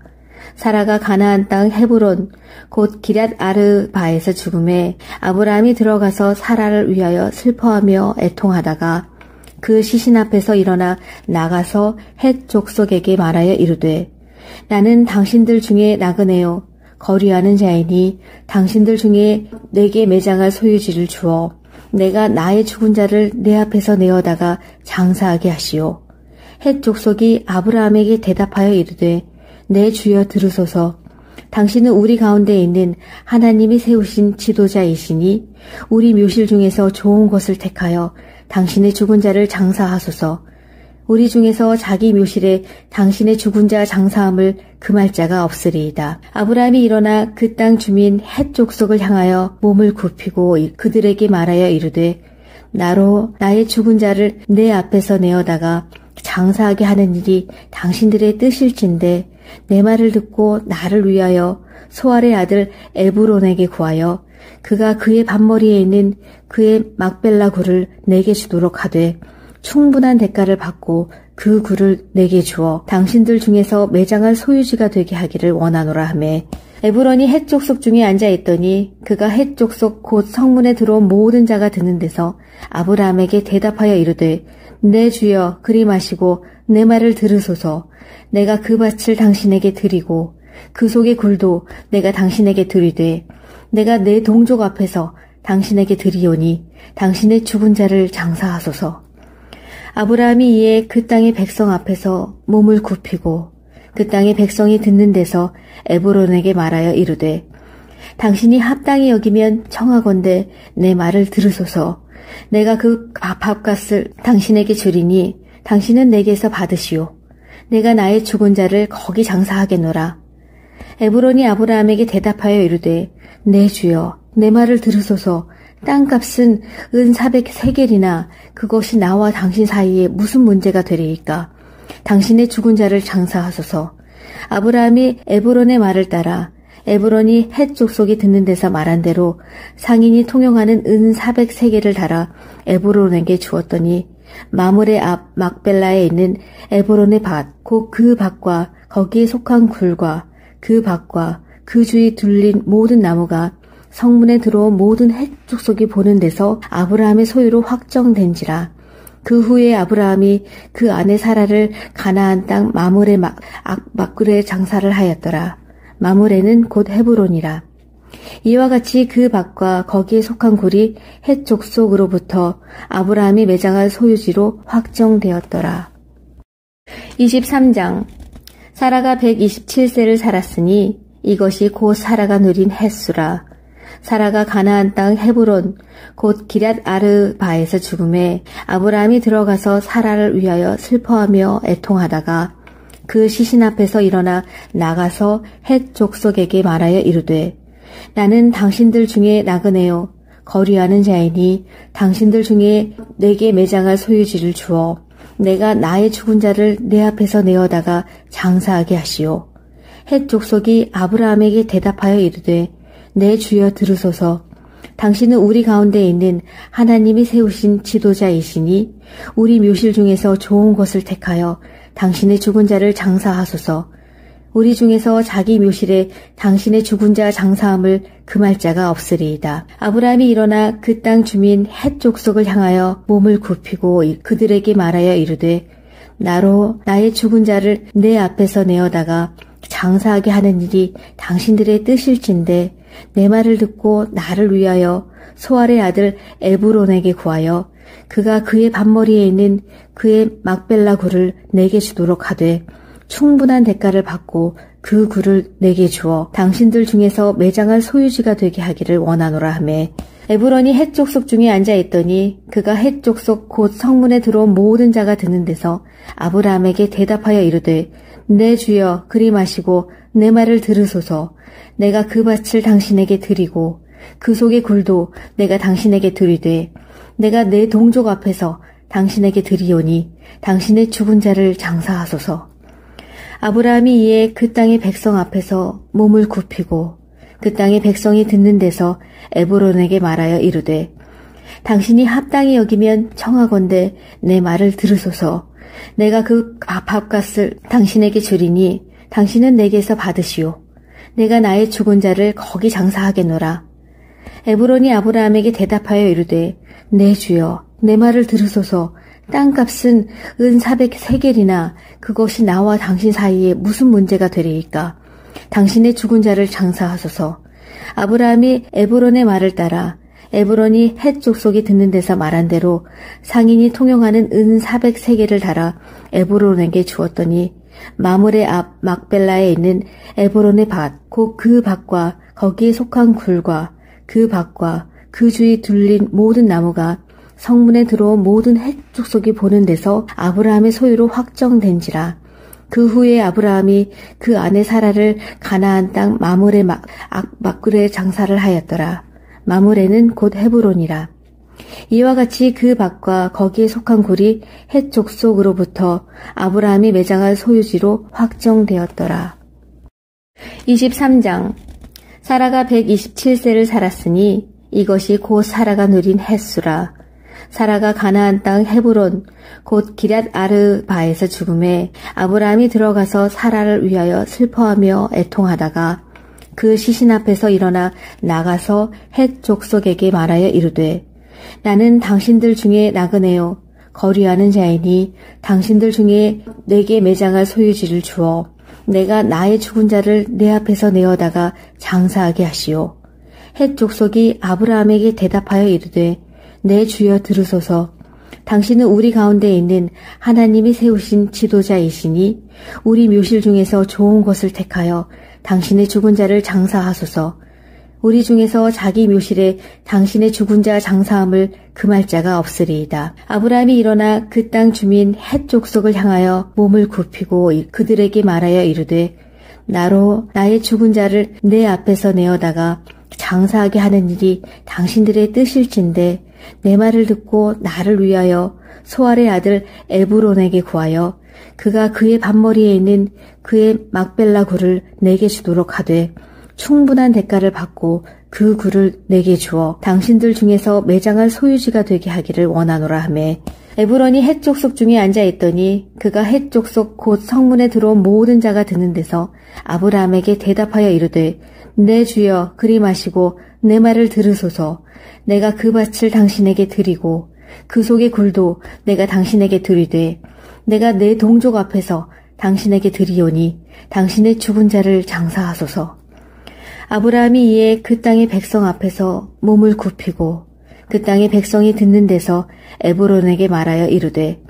사라가 가나안 땅 헤브론 곧 기럇 아르바에서 죽음에 아브라함이 들어가서 사라를 위하여 슬퍼하며 애통하다가 그 시신 앞에서 일어나 나가서 헷 족속에게 말하여 이르되 나는 당신들 중에 나그네요 거류하는 자이니 당신들 중에 내게 매장할 소유지를 주어 내가 나의 죽은 자를 내 앞에서 내어다가 장사하게 하시오. 헷 족속이 아브라함에게 대답하여 이르되 내 주여 들으소서. 당신은 우리 가운데 있는 하나님이 세우신 지도자이시니 우리 묘실 중에서 좋은 것을 택하여 당신의 죽은 자를 장사하소서. 우리 중에서 자기 묘실에 당신의 죽은 자 장사함을 금할 자가 없으리이다. 아브라함이 일어나 그 땅 주민 헷 족속을 향하여 몸을 굽히고 그들에게 말하여 이르되 나로 나의 죽은 자를 내 앞에서 내어다가 장사하게 하는 일이 당신들의 뜻일진데 내 말을 듣고 나를 위하여 소알의 아들 에브론에게 구하여 그가 그의 밭머리에 있는 그의 막벨라 굴을 내게 주도록 하되 충분한 대가를 받고 그 굴을 내게 주어 당신들 중에서 매장할 소유지가 되게 하기를 원하노라 하매 에브론이 헷 족속 중에 앉아있더니 그가 헷 족속 곧 성문에 들어온 모든 자가 듣는 데서 아브라함에게 대답하여 이르되 내 주여 그리 마시고 내 말을 들으소서. 내가 그 밭을 당신에게 드리고 그 속의 굴도 내가 당신에게 드리되 내가 내 동족 앞에서 당신에게 드리오니 당신의 죽은 자를 장사하소서. 아브라함이 이에 그 땅의 백성 앞에서 몸을 굽히고 그 땅의 백성이 듣는 데서 에브론에게 말하여 이르되 당신이 합당히 여기면 청하건대 내 말을 들으소서. 내가 그 밥값을 당신에게 주리니 당신은 내게서 받으시오. 내가 나의 죽은 자를 거기 장사하겠노라. 에브론이 아브라함에게 대답하여 이르되 내 주여 내 말을 들으소서. 땅값은 은 400세겔이나 그것이 나와 당신 사이에 무슨 문제가 되리이까? 당신의 죽은 자를 장사하소서. 아브라함이 에브론의 말을 따라 에브론이 헷 족속이 듣는 데서 말한 대로 상인이 통용하는 은 400세겔을 달아 에브론에게 주었더니 마므레 앞 막벨라에 있는 에브론의 밭, 곧 그 밭과 거기에 속한 굴과 그 밭과 그 주위 둘린 모든 나무가 성문에 들어온 모든 헷 족속이 보는 데서 아브라함의 소유로 확정된지라. 그 후에 아브라함이 그 아내 사라를 가나안 땅 마므레 막굴에 장사를 하였더라. 마므레는 곧 헤브론이라. 이와 같이 그 밭과 거기에 속한 굴이 헷 족속으로부터 아브라함이 매장할 소유지로 확정되었더라. 23장. 사라가 127세를 살았으니 이것이 곧 사라가 누린 햇수라. 사라가 가나안 땅 헤브론 곧 기럇 아르바에서 죽음에 아브라함이 들어가서 사라를 위하여 슬퍼하며 애통하다가 그 시신 앞에서 일어나 나가서 헷 족속에게 말하여 이르되 나는 당신들 중에 나그네요 거류하는 자이니 당신들 중에 내게 매장할 소유지를 주어 내가 나의 죽은 자를 내 앞에서 내어다가 장사하게 하시오. 헷 족속이 아브라함에게 대답하여 이르되 내 주여 들으소서. 당신은 우리 가운데 있는 하나님이 세우신 지도자이시니 우리 묘실 중에서 좋은 것을 택하여 당신의 죽은 자를 장사하소서. 우리 중에서 자기 묘실에 당신의 죽은 자 장사함을 금할 자가 없으리이다. 아브라함이 일어나 그 땅 주민 헷 족속을 향하여 몸을 굽히고 그들에게 말하여 이르되 나로 나의 죽은 자를 내 앞에서 내어다가 장사하게 하는 일이 당신들의 뜻일진데 내 말을 듣고 나를 위하여 소알의 아들 에브론에게 구하여 그가 그의 밭머리에 있는 그의 막벨라 굴을 내게 주도록 하되 충분한 대가를 받고 그 굴을 내게 주어 당신들 중에서 매장할 소유지가 되게 하기를 원하노라 하매 에브론이 헷 족속 중에 앉아 있더니 그가 헷 족속 곧 성문에 들어온 모든 자가 듣는 데서 아브라함에게 대답하여 이르되 내 주여 그리 마시고 내 말을 들으소서. 내가 그 밭을 당신에게 드리고 그 속의 굴도 내가 당신에게 드리되 내가 내 동족 앞에서 당신에게 드리오니 당신의 죽은 자를 장사하소서. 아브라함이 이에 그 땅의 백성 앞에서 몸을 굽히고 그 땅의 백성이 듣는 데서 에브론에게 말하여 이르되 당신이 합당히 여기면 청하건대 내 말을 들으소서. 내가 그 밥값을 당신에게 주리니 당신은 내게서 받으시오. 내가 나의 죽은 자를 거기 장사하겠노라. 에브론이 아브라함에게 대답하여 이르되 내 주여 내 말을 들으소서. 땅값은 은 400세겔이나 그것이 나와 당신 사이에 무슨 문제가 되리이까. 당신의 죽은 자를 장사하소서. 아브라함이 에브론의 말을 따라 에브론이 헷 족속이 듣는 데서 말한 대로 상인이 통용하는 은 400세겔을 달아 에브론에게 주었더니 마물의 앞 막벨라에 있는 에브론의 밭 곧 그 밭과 거기에 속한 굴과 그 밭과 그 주위 둘린 모든 나무가 성문에 들어온 모든 헷 족속이 보는 데서 아브라함의 소유로 확정된지라. 그 후에 아브라함이 그 아내 사라를 가나안 땅 마물의 막굴에 장사를 하였더라. 마물에는 곧 헤브론이라. 이와 같이 그 밭과 거기에 속한 굴이 헷 족속으로부터 아브라함이 매장할 소유지로 확정되었더라. 23장. 사라가 127세를 살았으니 이것이 곧 사라가 누린 햇수라. 사라가 가나안 땅 헤브론 곧 기럇 아르바에서 죽음에 아브라함이 들어가서 사라를 위하여 슬퍼하며 애통하다가 그 시신 앞에서 일어나 나가서 헷 족속에게 말하여 이르되 나는 당신들 중에 나그네요 거류하는 자이니 당신들 중에 내게 매장할 소유지를 주어 내가 나의 죽은 자를 내 앞에서 내어다가 장사하게 하시오. 헷 족속이 아브라함에게 대답하여 이르되 내 주여 들으소서. 당신은 우리 가운데 있는 하나님이 세우신 지도자이시니 우리 묘실 중에서 좋은 것을 택하여 당신의 죽은 자를 장사하소서. 우리 중에서 자기 묘실에 당신의 죽은 자 장사함을 금할 자가 없으리이다. 아브라함이 일어나 그 땅 주민 헷 족속을 향하여 몸을 굽히고 그들에게 말하여 이르되 나로 나의 죽은 자를 내 앞에서 내어다가 장사하게 하는 일이 당신들의 뜻일진데 내 말을 듣고 나를 위하여 소알의 아들 에브론에게 구하여 그가 그의 밭머리에 있는 그의 막벨라 굴을 내게 주도록 하되 충분한 대가를 받고 그 굴을 내게 주어 당신들 중에서 매장할 소유지가 되게 하기를 원하노라 하매 에브론이 헷 족속 중에 앉아 있더니 그가 헷 족속 곧 성문에 들어온 모든 자가 듣는 데서 아브라함에게 대답하여 이르되 내 주여 그리 마시고 내 말을 들으소서. 내가 그 밭을 당신에게 드리고 그 속의 굴도 내가 당신에게 드리되 내가 내 동족 앞에서 당신에게 드리오니 당신의 죽은 자를 장사하소서. 아브라함이 이에 그 땅의 백성 앞에서 몸을 굽히고 그 땅의 백성이 듣는 데서 에브론에게 말하여 이르되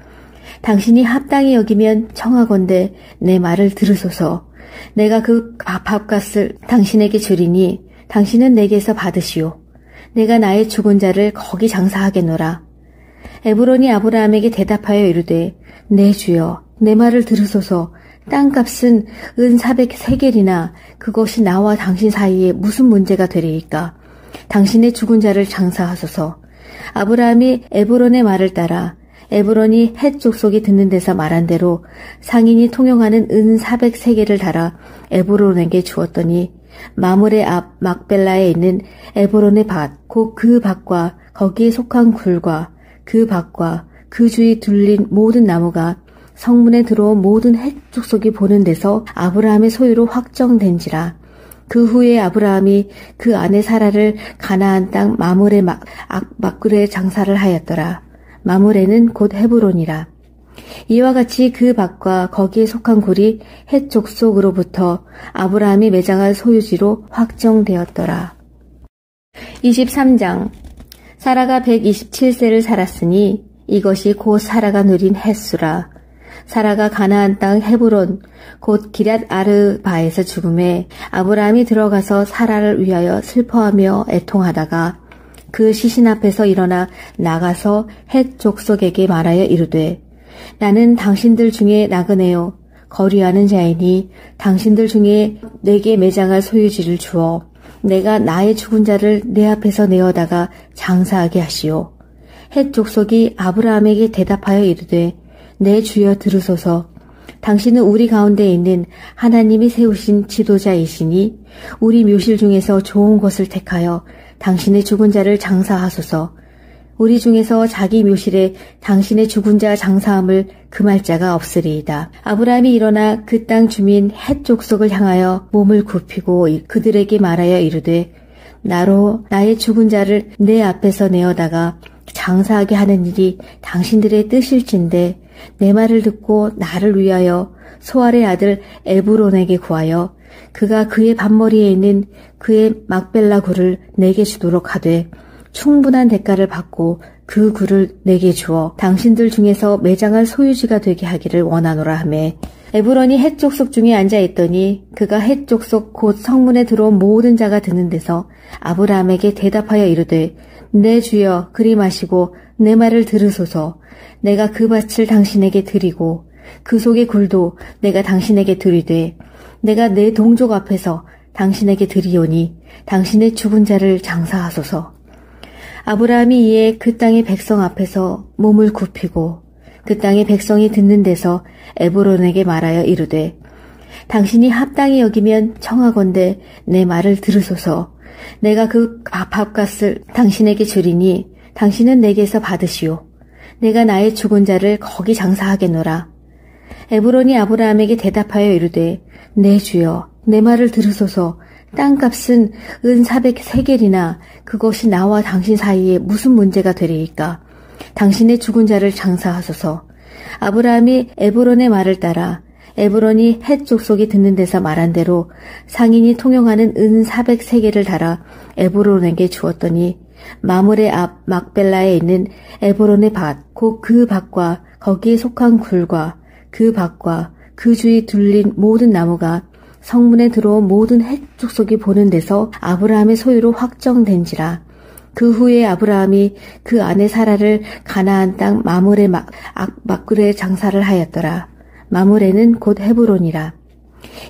당신이 합당히 여기면 청하건대 내 말을 들으소서. 내가 그 밥값을 당신에게 주리니 당신은 내게서 받으시오. 내가 나의 죽은 자를 거기 장사하겠노라. 에브론이 아브라함에게 대답하여 이르되 내 주여 내 말을 들으소서. 땅값은 은 400세겔이나 그것이 나와 당신 사이에 무슨 문제가 되리이까. 당신의 죽은 자를 장사하소서. 아브라함이 에브론의 말을 따라 에브론이 헷 족속이 듣는 데서 말한 대로 상인이 통용하는 은 400세겔을 달아 에브론에게 주었더니 마물의 앞 막벨라에 있는 에브론의 밭 곧 그 밭과 거기에 속한 굴과 그 밭과 그 주위 둘린 모든 나무가 성문에 들어온 모든 헷 족속이 보는 데서 아브라함의 소유로 확정된지라. 그 후에 아브라함이 그 아내 사라를 가나안 땅 마물의 막굴에 장사를 하였더라. 마물에는 곧 헤브론이라. 이와 같이 그 밭과 거기에 속한 굴이 헷 족속으로부터 아브라함이 매장할 소유지로 확정되었더라. 23장. 사라가 127세를 살았으니 이것이 곧 사라가 누린 햇수라. 사라가 가나안 땅 헤브론 곧 기럇 아르바에서 죽음에 아브라함이 들어가서 사라를 위하여 슬퍼하며 애통하다가 그 시신 앞에서 일어나 나가서 헷 족속에게 말하여 이르되 나는 당신들 중에 나그네요 거류하는 자이니 당신들 중에 내게 매장할 소유지를 주어 내가 나의 죽은 자를 내 앞에서 내어다가 장사하게 하시오. 헷 족속이 아브라함에게 대답하여 이르되 내 주여 들으소서. 당신은 우리 가운데 있는 하나님이 세우신 지도자이시니 우리 묘실 중에서 좋은 것을 택하여 당신의 죽은 자를 장사하소서. 우리 중에서 자기 묘실에 당신의 죽은 자 장사함을 금할 자가 없으리이다. 아브라함이 일어나 그 땅 주민 헷 족속을 향하여 몸을 굽히고 그들에게 말하여 이르되 나로 나의 죽은 자를 내 앞에서 내어다가 장사하게 하는 일이 당신들의 뜻일진데 내 말을 듣고 나를 위하여 소알의 아들 에브론에게 구하여 그가 그의 밭머리에 있는 그의 막벨라 굴을 내게 주도록 하되 충분한 대가를 받고 그 굴을 내게 주어 당신들 중에서 매장할 소유지가 되게 하기를 원하노라 하매 에브론이 헷 족속 중에 앉아 있더니 그가 헷 족속 곧 성문에 들어온 모든 자가 드는 데서 아브라함에게 대답하여 이르되 내 주여 그리 마시고 내 말을 들으소서. 내가 그 밭을 당신에게 드리고 그 속의 굴도 내가 당신에게 드리되 내가 내 동족 앞에서 당신에게 드리오니 당신의 죽은 자를 장사하소서. 아브라함이 이에 그 땅의 백성 앞에서 몸을 굽히고 그 땅의 백성이 듣는 데서 에브론에게 말하여 이르되 당신이 합당히 여기면 청하건대 내 말을 들으소서. 내가 그 밥값을 당신에게 주리니 당신은 내게서 받으시오. 내가 나의 죽은 자를 거기 장사하겠노라. 에브론이 아브라함에게 대답하여 이르되 내 주여 내 말을 들으소서. 땅값은 은 400세겔이나 그것이 나와 당신 사이에 무슨 문제가 되리이까. 당신의 죽은 자를 장사하소서. 아브라함이 에브론의 말을 따라 에브론이 헷 족속이 듣는 데서 말한 대로 상인이 통용하는 은 400세겔을 달아 에브론에게 주었더니 마므레 앞 막벨라에 있는 에브론의 밭 곧 그 밭과 거기에 속한 굴과 그 밭과 그 주위 둘린 모든 나무가 성문에 들어온 모든 헷 족속이 보는 데서 아브라함의 소유로 확정된지라. 그 후에 아브라함이 그 아내 사라를 가나안 땅 마므레 막굴에 장사를 하였더라. 마므레는 곧 헤브론이라.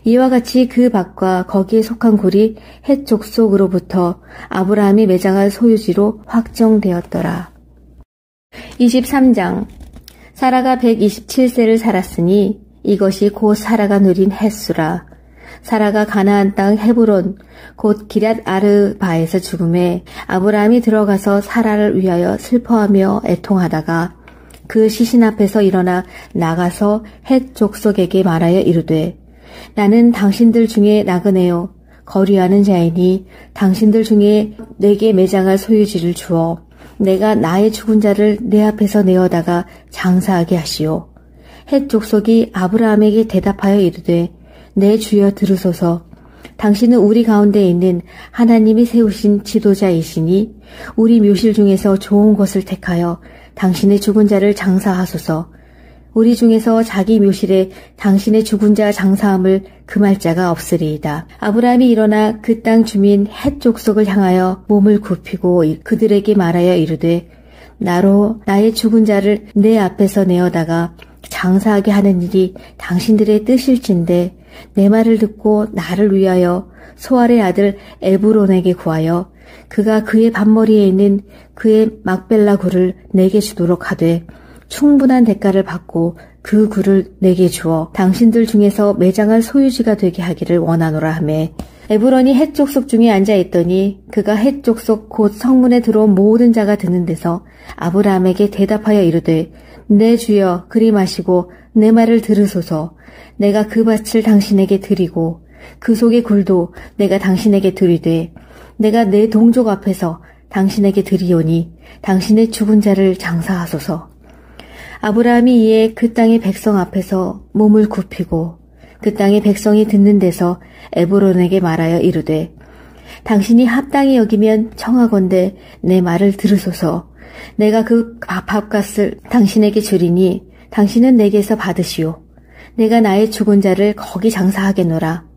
이와 같이 그 밭과 거기에 속한 굴이 헷 족속으로부터 아브라함이 매장할 소유지로 확정되었더라. 23장. 사라가 127세를 살았으니 이것이 곧 사라가 누린 햇수라. 사라가 가나안 땅 헤브론 곧 기럇 아르바에서 죽음에 아브라함이 들어가서 사라를 위하여 슬퍼하며 애통하다가 그 시신 앞에서 일어나 나가서 헷 족속에게 말하여 이르되 나는 당신들 중에 나그네요 거류하는 자이니 당신들 중에 내게 매장할 소유지를 주어 내가 나의 죽은 자를 내 앞에서 내어다가 장사하게 하시오. 헷 족속이 아브라함에게 대답하여 이르되 내 주여 들으소서. 당신은 우리 가운데 있는 하나님이 세우신 지도자이시니 우리 묘실 중에서 좋은 것을 택하여 당신의 죽은 자를 장사하소서. 우리 중에서 자기 묘실에 당신의 죽은 자 장사함을 금할 자가 없으리이다. 아브라함이 일어나 그 땅 주민 헷 족속을 향하여 몸을 굽히고 그들에게 말하여 이르되 나로 나의 죽은 자를 내 앞에서 내어다가 장사하게 하는 일이 당신들의 뜻일진데 내 말을 듣고 나를 위하여 소알의 아들 에브론에게 구하여 그가 그의 밭머리에 있는 그의 막벨라 굴을 내게 주도록 하되 충분한 대가를 받고 그 굴을 내게 주어 당신들 중에서 매장할 소유지가 되게 하기를 원하노라 하매 에브론이 헷 족속 중에 앉아 있더니 그가 헷 족속 곧 성문에 들어온 모든 자가 드는 데서 아브라함에게 대답하여 이르되 내 주여 그리 마시고 내 말을 들으소서. 내가 그 밭을 당신에게 드리고 그 속의 굴도 내가 당신에게 드리되 내가 내 동족 앞에서 당신에게 드리오니 당신의 죽은 자를 장사하소서. 아브라함이 이에 그 땅의 백성 앞에서 몸을 굽히고 그 땅의 백성이 듣는 데서 에브론에게 말하여 이르되 당신이 합당히 여기면 청하건대 내 말을 들으소서. 내가 그 밥값을 당신에게 주리니 당신은 내게서 받으시오. 내가 나의 죽은 자를 거기 장사하겠노라.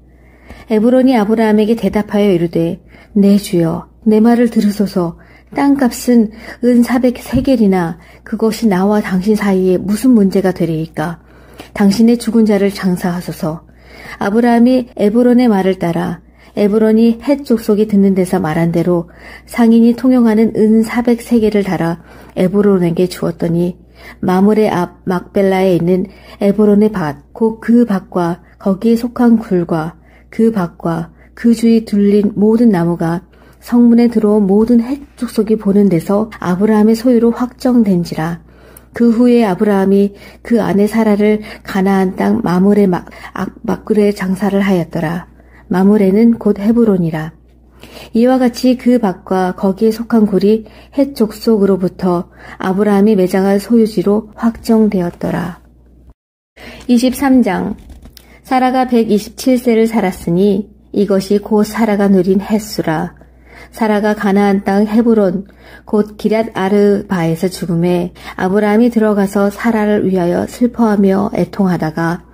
에브론이 아브라함에게 대답하여 이르되 내 주여 내 말을 들으소서. 땅값은 은 400세겔이나 그것이 나와 당신 사이에 무슨 문제가 되리이까. 당신의 죽은 자를 장사하소서. 아브라함이 에브론의 말을 따라 에브론이 헷 족속이 듣는 데서 말한 대로 상인이 통용하는 은 400세겔을 달아 에브론에게 주었더니 마므레 앞 막벨라에 있는 에브론의 밭, 곧 그 밭과 거기에 속한 굴과 그 밭과 그 주위 둘린 모든 나무가 성문에 들어온 모든 헷 족속이 보는 데서 아브라함의 소유로 확정된지라. 그 후에 아브라함이 그 아내 사라를 가나안 땅 마므레 막굴에 장사를 하였더라. 마므레는 곧 헤브론이라. 이와 같이 그 밭과 거기에 속한 굴이 헷 족속으로부터 아브라함이 매장할 소유지로 확정되었더라. 23장. 사라가 127세를 살았으니 이것이 곧 사라가 누린 햇수라. 사라가 가나안 땅 헤브론 곧 기럇 아르바에서 죽음에 아브라함이 들어가서 사라를 위하여 슬퍼하며 애통하다가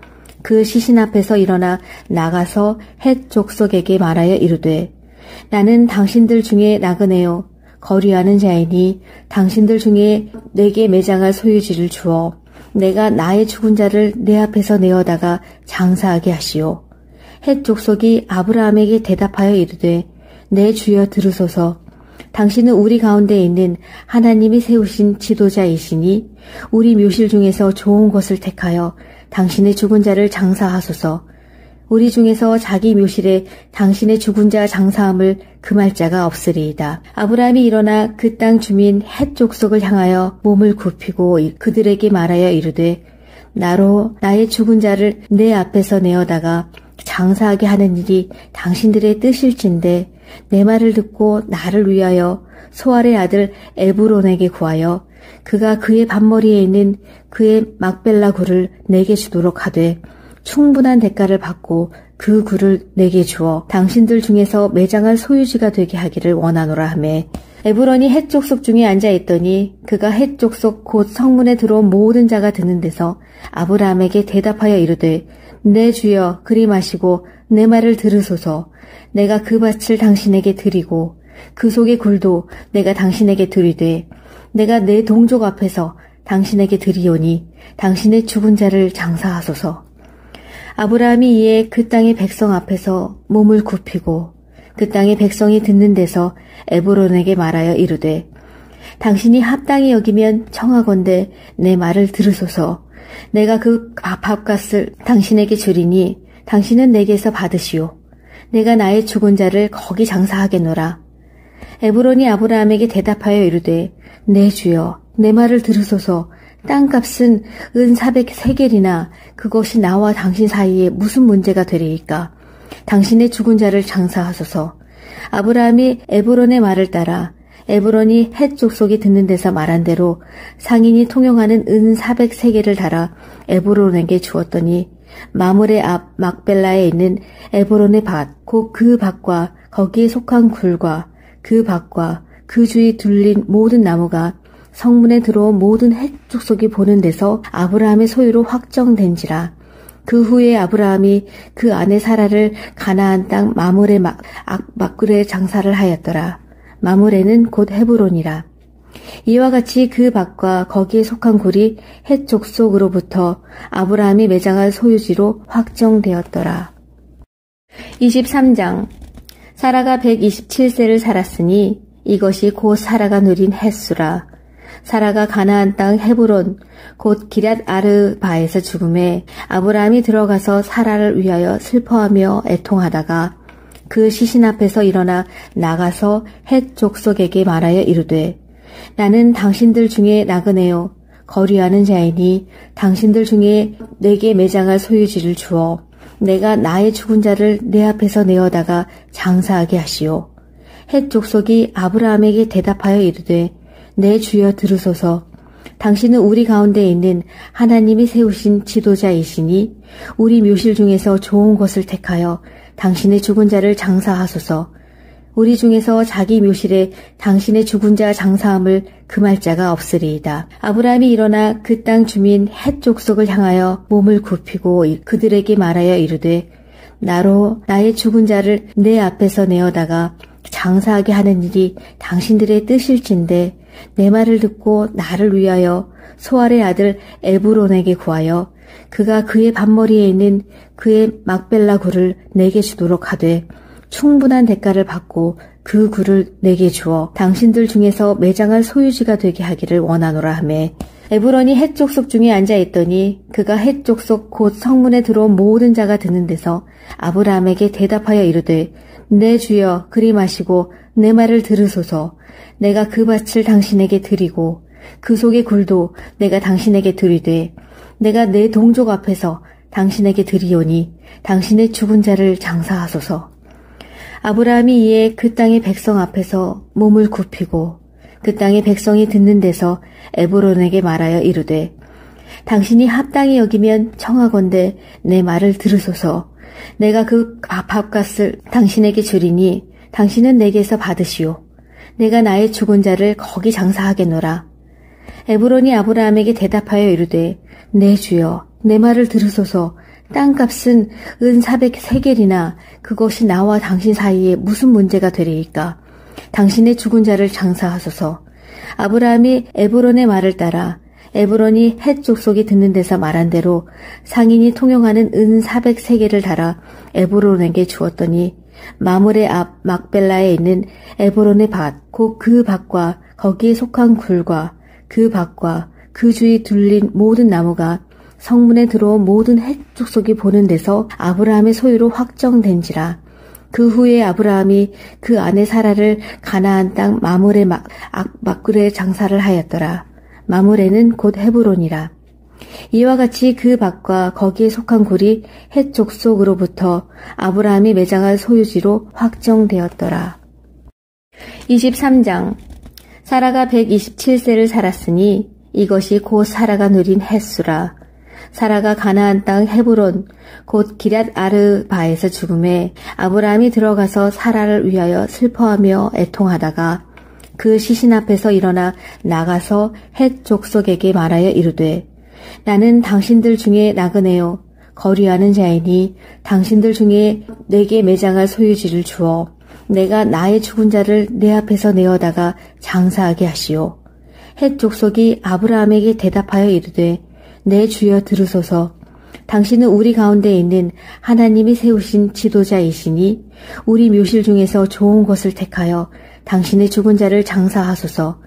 그 시신 앞에서 일어나 나가서 헷 족속에게 말하여 이르되 나는 당신들 중에 나그네요 거류하는 자이니 당신들 중에 내게 매장할 소유지를 주어 내가 나의 죽은 자를 내 앞에서 내어다가 장사하게 하시오. 헷 족속이 아브라함에게 대답하여 이르되 내 주여 들으소서. 당신은 우리 가운데 있는 하나님이 세우신 지도자이시니 우리 묘실 중에서 좋은 것을 택하여 당신의 죽은 자를 장사하소서. 우리 중에서 자기 묘실에 당신의 죽은 자 장사함을 금할 자가 없으리이다. 아브라함이 일어나 그 땅 주민 헷 족속을 향하여 몸을 굽히고 그들에게 말하여 이르되 나로 나의 죽은 자를 내 앞에서 내어다가 장사하게 하는 일이 당신들의 뜻일진데 내 말을 듣고 나를 위하여 소알의 아들 에브론에게 구하여 그가 그의 밭머리에 있는 그의 막벨라 굴을 내게 주도록 하되 충분한 대가를 받고 그 굴을 내게 주어 당신들 중에서 매장할 소유지가 되게 하기를 원하노라 하매 에브론이 헷 족속 중에 앉아 있더니 그가 헷 족속 곧 성문에 들어온 모든 자가 듣는 데서 아브라함에게 대답하여 이르되 내 주여 그리 마시고 내 말을 들으소서. 내가 그 밭을 당신에게 드리고 그 속의 굴도 내가 당신에게 드리되 내가 내 동족 앞에서 당신에게 드리오니 당신의 죽은 자를 장사하소서. 아브라함이 이에 그 땅의 백성 앞에서 몸을 굽히고 그 땅의 백성이 듣는 데서 에브론에게 말하여 이르되 당신이 합당히 여기면 청하건대 내 말을 들으소서. 내가 그 밥값을 당신에게 주리니 당신은 내게서 받으시오. 내가 나의 죽은 자를 거기 장사하겠노라. 에브론이 아브라함에게 대답하여 이르되 내 주여 내 말을 들으소서. 땅값은 은 400세겔이나 그것이 나와 당신 사이에 무슨 문제가 되리이까. 당신의 죽은 자를 장사하소서. 아브라함이 에브론의 말을 따라 에브론이 헷 족속이 듣는 데서 말한 대로 상인이 통용하는 은 400세겔을 달아 에브론에게 주었더니 마므레 앞 막벨라에 있는 에브론의 밭, 곧 그 밭과 거기에 속한 굴과 그 밭과 그 주위 둘린 모든 나무가 성문에 들어온 모든 헷 족속이 보는 데서 아브라함의 소유로 확정된지라. 그 후에 아브라함이 그 아내 사라를 가나안 땅 마므레 막굴에 장사를 하였더라. 마므레는 곧 헤브론이라. 이와 같이 그 밭과 거기에 속한 굴이 헷 족속으로부터 아브라함이 매장할 소유지로 확정되었더라. 23장. 사라가 127세를 살았으니 이것이 곧 사라가 누린 햇수라. 사라가 가나안 땅 헤브론 곧 기럇 아르바에서 죽음에 아브라함이 들어가서 사라를 위하여 슬퍼하며 애통하다가 그 시신 앞에서 일어나 나가서 헷 족속에게 말하여 이르되 나는 당신들 중에 나그네요 거류하는 자이니 당신들 중에 내게 매장할 소유지를 주어 내가 나의 죽은 자를 내 앞에서 내어다가 장사하게 하시오. 헷 족속이 아브라함에게 대답하여 이르되 내 주여 들으소서. 당신은 우리 가운데 있는 하나님이 세우신 지도자이시니 우리 묘실 중에서 좋은 것을 택하여 당신의 죽은 자를 장사하소서. 우리 중에서 자기 묘실에 당신의 죽은 자 장사함을 금할 자가 없으리이다. 아브라함이 일어나 그 땅 주민 헷 족속을 향하여 몸을 굽히고 그들에게 말하여 이르되 나로 나의 죽은 자를 내 앞에서 내어다가 장사하게 하는 일이 당신들의 뜻일진데 내 말을 듣고 나를 위하여 소알의 아들 에브론에게 구하여 그가 그의 밭머리에 있는 그의 막벨라 굴을 내게 주도록 하되 충분한 대가를 받고 그 굴을 내게 주어 당신들 중에서 매장할 소유지가 되게 하기를 원하노라 하매 에브론이 헷 족속 중에 앉아 있더니 그가 헷 족속 곧 성문에 들어온 모든 자가 듣는 데서 아브라함에게 대답하여 이르되 내 주여 그리 마시고 내 말을 들으소서. 내가 그 밭을 당신에게 드리고 그 속의 굴도 내가 당신에게 드리되 내가 내 동족 앞에서 당신에게 드리오니 당신의 죽은 자를 장사하소서. 아브라함이 이에 그 땅의 백성 앞에서 몸을 굽히고 그 땅의 백성이 듣는 데서 에브론에게 말하여 이르되 당신이 합당히 여기면 청하건대 내 말을 들으소서. 내가 그 밥값을 당신에게 주리니 당신은 내게서 받으시오. 내가 나의 죽은 자를 거기 장사하겠노라. 에브론이 아브라함에게 대답하여 이르되 내 주여 내 말을 들으소서. 땅값은 은 400세겔이나 그것이 나와 당신 사이에 무슨 문제가 되리이까. 당신의 죽은 자를 장사하소서. 아브라함이 에브론의 말을 따라 에브론이 헷 족속이 듣는 데서 말한 대로 상인이 통용하는 은 400세겔을 달아 에브론에게 주었더니 마물의 앞 막벨라에 있는 에브론의 밭 곧 그 밭과 거기에 속한 굴과 그 밭과 그 주위 둘린 모든 나무가 성문에 들어온 모든 헷 족속이 보는 데서 아브라함의 소유로 확정된지라. 그 후에 아브라함이 그 아내 사라를 가나안 땅 마물의 막굴에 장사를 하였더라. 마물에는 곧 헤브론이라. 이와 같이 그 밭과 거기에 속한 굴이 헷 족속으로부터 아브라함이 매장할 소유지로 확정되었더라. 23장. 사라가 127세를 살았으니 이것이 곧 사라가 누린 햇수라. 사라가 가나안 땅 헤브론 곧 기럇 아르바에서 죽음에 아브라함이 들어가서 사라를 위하여 슬퍼하며 애통하다가 그 시신 앞에서 일어나 나가서 헷 족속에게 말하여 이르되 나는 당신들 중에 나그네요 거류하는 자이니 당신들 중에 내게 매장할 소유지를 주어 내가 나의 죽은 자를 내 앞에서 내어다가 장사하게 하시오. 헷 족속이 아브라함에게 대답하여 이르되 내 주여 들으소서. 당신은 우리 가운데 있는 하나님이 세우신 지도자이시니 우리 묘실 중에서 좋은 것을 택하여 당신의 죽은 자를 장사하소서.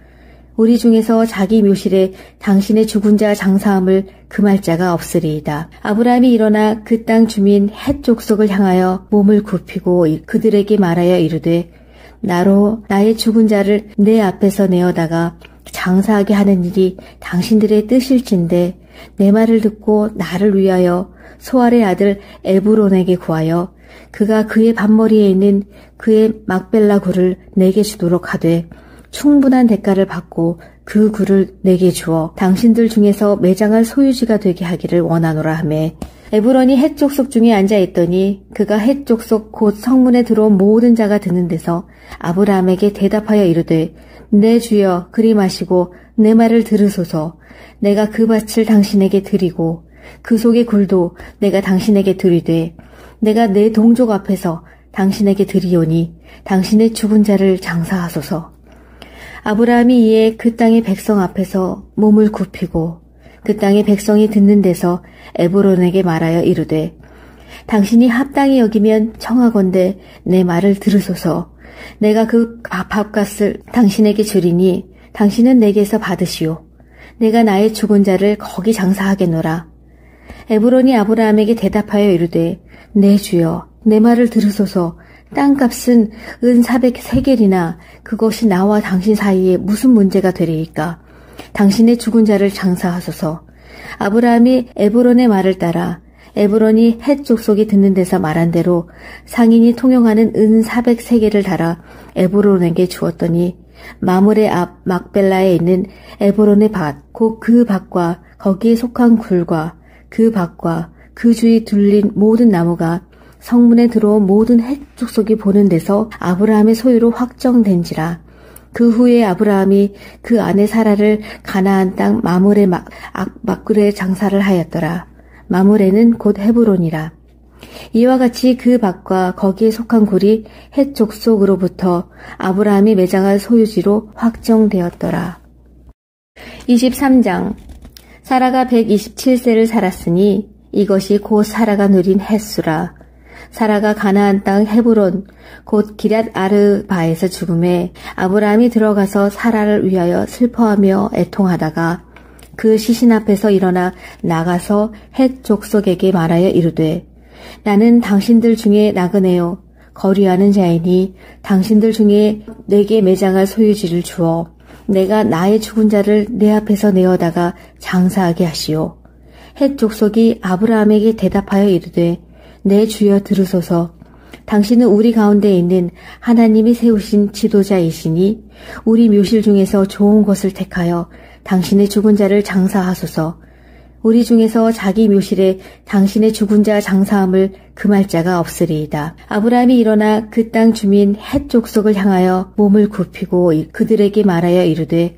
우리 중에서 자기 묘실에 당신의 죽은 자 장사함을 금할 자가 없으리이다. 아브라함이 일어나 그 땅 주민 헷 족속을 향하여 몸을 굽히고 그들에게 말하여 이르되 나로 나의 죽은 자를 내 앞에서 내어다가 장사하게 하는 일이 당신들의 뜻일진데 내 말을 듣고 나를 위하여 소알의 아들 에브론에게 구하여 그가 그의 밭머리에 있는 그의 막벨라 굴을 내게 주도록 하되 충분한 대가를 받고 그 굴을 내게 주어 당신들 중에서 매장할 소유지가 되게 하기를 원하노라 하매 에브론이 헷 족속 중에 앉아 있더니 그가 헷 족속 곧 성문에 들어온 모든 자가 듣는 데서 아브라함에게 대답하여 이르되 내 주여 그리 마시고 내 말을 들으소서. 내가 그 밭을 당신에게 드리고 그 속의 굴도 내가 당신에게 드리되 내가 내 동족 앞에서 당신에게 드리오니 당신의 죽은 자를 장사하소서. 아브라함이 이에 그 땅의 백성 앞에서 몸을 굽히고 그 땅의 백성이 듣는 데서 에브론에게 말하여 이르되 당신이 합당히 여기면 청하건대 내 말을 들으소서. 내가 그 밥값을 당신에게 주리니 당신은 내게서 받으시오. 내가 나의 죽은 자를 거기 장사하겠노라. 에브론이 아브라함에게 대답하여 이르되 내 주여 내 말을 들으소서. 땅값은 은 400세겔이나 그것이 나와 당신 사이에 무슨 문제가 되리이까. 당신의 죽은 자를 장사하소서. 아브라함이 에브론의 말을 따라 에브론이 헷 족속이 듣는 데서 말한 대로 상인이 통용하는 은 400세겔을 달아 에브론에게 주었더니 마물의 앞 막벨라에 있는 에브론의 밭, 곧 그 밭과 거기에 속한 굴과 그 밭과 그 주위 둘린 모든 나무가 성문에 들어온 모든 헷 족속이 보는 데서 아브라함의 소유로 확정된지라. 그 후에 아브라함이 그 아내 사라를 가나안 땅 마물의 막굴에 장사를 하였더라. 마물에는 곧 헤브론이라. 이와 같이 그 밭과 거기에 속한 굴이 헷 족속으로부터 아브라함이 매장할 소유지로 확정되었더라. 23장. 사라가 127세를 살았으니 이것이 곧 사라가 누린 햇수라. 사라가 가나안 땅 헤브론 곧 기럇 아르바에서 죽음에 아브라함이 들어가서 사라를 위하여 슬퍼하며 애통하다가 그 시신 앞에서 일어나 나가서 헷 족속에게 말하여 이르되 나는 당신들 중에 나그네요 거류하는 자이니 당신들 중에 내게 매장할 소유지를 주어 내가 나의 죽은 자를 내 앞에서 내어다가 장사하게 하시오. 헷 족속이 아브라함에게 대답하여 이르되 내 주여 들으소서. 당신은 우리 가운데 있는 하나님이 세우신 지도자이시니 우리 묘실 중에서 좋은 것을 택하여 당신의 죽은 자를 장사하소서. 우리 중에서 자기 묘실에 당신의 죽은 자 장사함을 금할 자가 없으리이다. 아브라함이 일어나 그 땅 주민 헷 족속을 향하여 몸을 굽히고 그들에게 말하여 이르되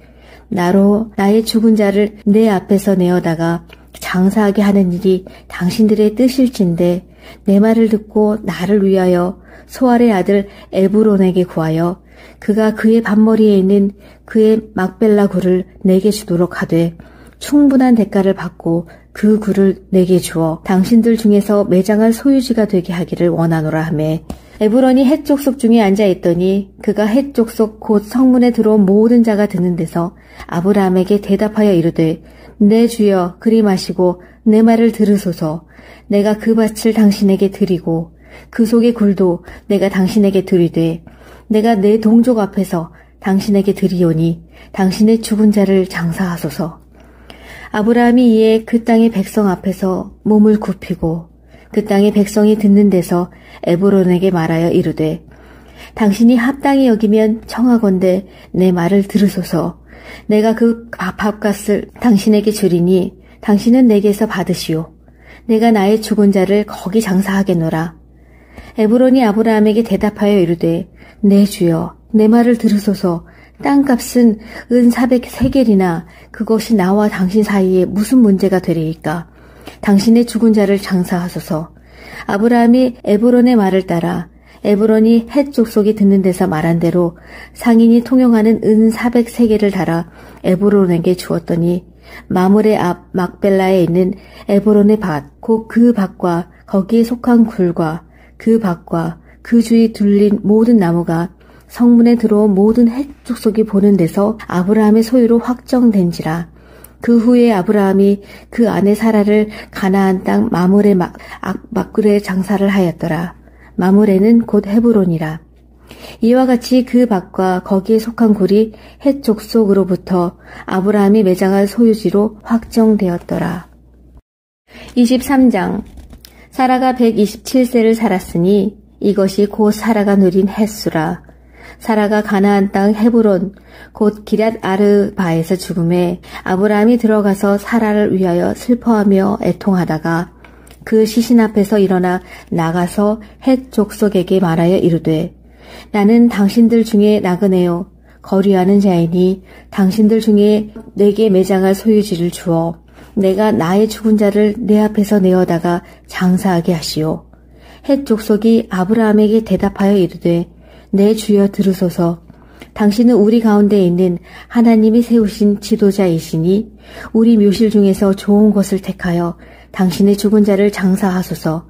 나로 나의 죽은 자를 내 앞에서 내어다가 장사하게 하는 일이 당신들의 뜻일진데 내 말을 듣고 나를 위하여 소알의 아들 에브론에게 구하여 그가 그의 밭머리에 있는 그의 막벨라 굴을 내게 주도록 하되 충분한 대가를 받고 그 굴을 내게 주어 당신들 중에서 매장할 소유지가 되게 하기를 원하노라 하매 에브론이 헷 족속 중에 앉아 있더니 그가 헷 족속 곧 성문에 들어온 모든 자가 드는 데서 아브라함에게 대답하여 이르되 내 주여 그리 마시고 내 말을 들으소서. 내가 그 밭을 당신에게 드리고 그 속의 굴도 내가 당신에게 드리되 내가 내 동족 앞에서 당신에게 드리오니 당신의 죽은 자를 장사하소서. 아브라함이 이에 그 땅의 백성 앞에서 몸을 굽히고 그 땅의 백성이 듣는 데서 에브론에게 말하여 이르되 당신이 합당히 여기면 청하건대 내 말을 들으소서. 내가 그 밥값을 당신에게 주리니 당신은 내게서 받으시오. 내가 나의 죽은 자를 거기 장사하겠노라. 에브론이 아브라함에게 대답하여 이르되 내 주여 내 말을 들으소서. 땅값은 은 400세겔이나 그것이 나와 당신 사이에 무슨 문제가 되리이까. 당신의 죽은 자를 장사하소서. 아브라함이 에브론의 말을 따라 에브론이 헷 족속이 듣는 데서 말한 대로 상인이 통용하는 은 400세겔을 달아 에브론에게 주었더니 마물의 앞 막벨라에 있는 에브론의 밭, 곧 그 밭과 거기에 속한 굴과 그 밭과 그 주위 둘린 모든 나무가 성문에 들어온 모든 헷 족속이 보는 데서 아브라함의 소유로 확정된지라. 그 후에 아브라함이 그 아내 사라를 가나안 땅 마물의 막굴에 장사를 하였더라. 마물에는 곧 헤브론이라. 이와 같이 그 밭과 거기에 속한 굴이 헷 족속으로부터 아브라함이 매장할 소유지로 확정되었더라. 23장. 사라가 127세를 살았으니 이것이 곧 사라가 누린 햇수라. 사라가 가나안 땅 헤브론 곧 기럇 아르바에서 죽음에 아브라함이 들어가서 사라를 위하여 슬퍼하며 애통하다가 그 시신 앞에서 일어나 나가서 헷 족속에게 말하여 이르되 나는 당신들 중에 나그네요 거류하는 자이니 당신들 중에 내게 매장할 소유지를 주어 내가 나의 죽은 자를 내 앞에서 내어다가 장사하게 하시오. 헷 족속이 아브라함에게 대답하여 이르되 내 주여 들으소서. 당신은 우리 가운데 있는 하나님이 세우신 지도자이시니 우리 묘실 중에서 좋은 것을 택하여 당신의 죽은 자를 장사하소서.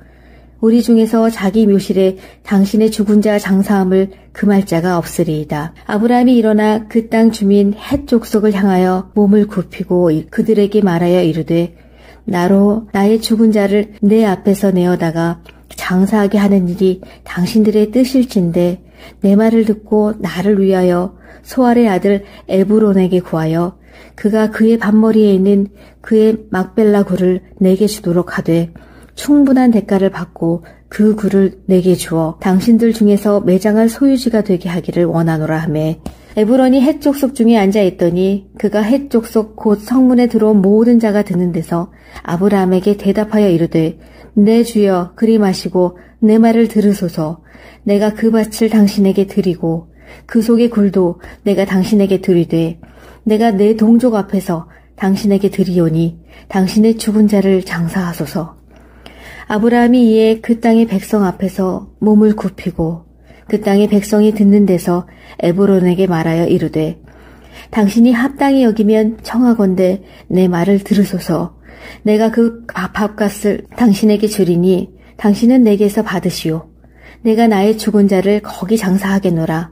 우리 중에서 자기 묘실에 당신의 죽은 자 장사함을 금할 자가 없으리이다. 아브라함이 일어나 그 땅 주민 헷 족속을 향하여 몸을 굽히고 그들에게 말하여 이르되 나로 나의 죽은 자를 내 앞에서 내어다가 장사하게 하는 일이 당신들의 뜻일진데 내 말을 듣고 나를 위하여 소알의 아들 에브론에게 구하여 그가 그의 밭머리에 있는 그의 막벨라 굴을 내게 주도록 하되 충분한 대가를 받고 그 굴을 내게 주어 당신들 중에서 매장할 소유지가 되게 하기를 원하노라 하매 에브론이 헷 족속 중에 앉아있더니 그가 헷 족속 곧 성문에 들어온 모든 자가 드는 데서 아브라함에게 대답하여 이르되 내 주여 그리 마시고 내 말을 들으소서. 내가 그 밭을 당신에게 드리고 그 속의 굴도 내가 당신에게 드리되 내가 내 동족 앞에서 당신에게 드리오니 당신의 죽은 자를 장사하소서. 아브라함이 이에 그 땅의 백성 앞에서 몸을 굽히고 그 땅의 백성이 듣는 데서 에브론에게 말하여 이르되 당신이 합당히 여기면 청하건대 내 말을 들으소서. 내가 그 밥값을 당신에게 주리니 당신은 내게서 받으시오. 내가 나의 죽은 자를 거기 장사하겠노라.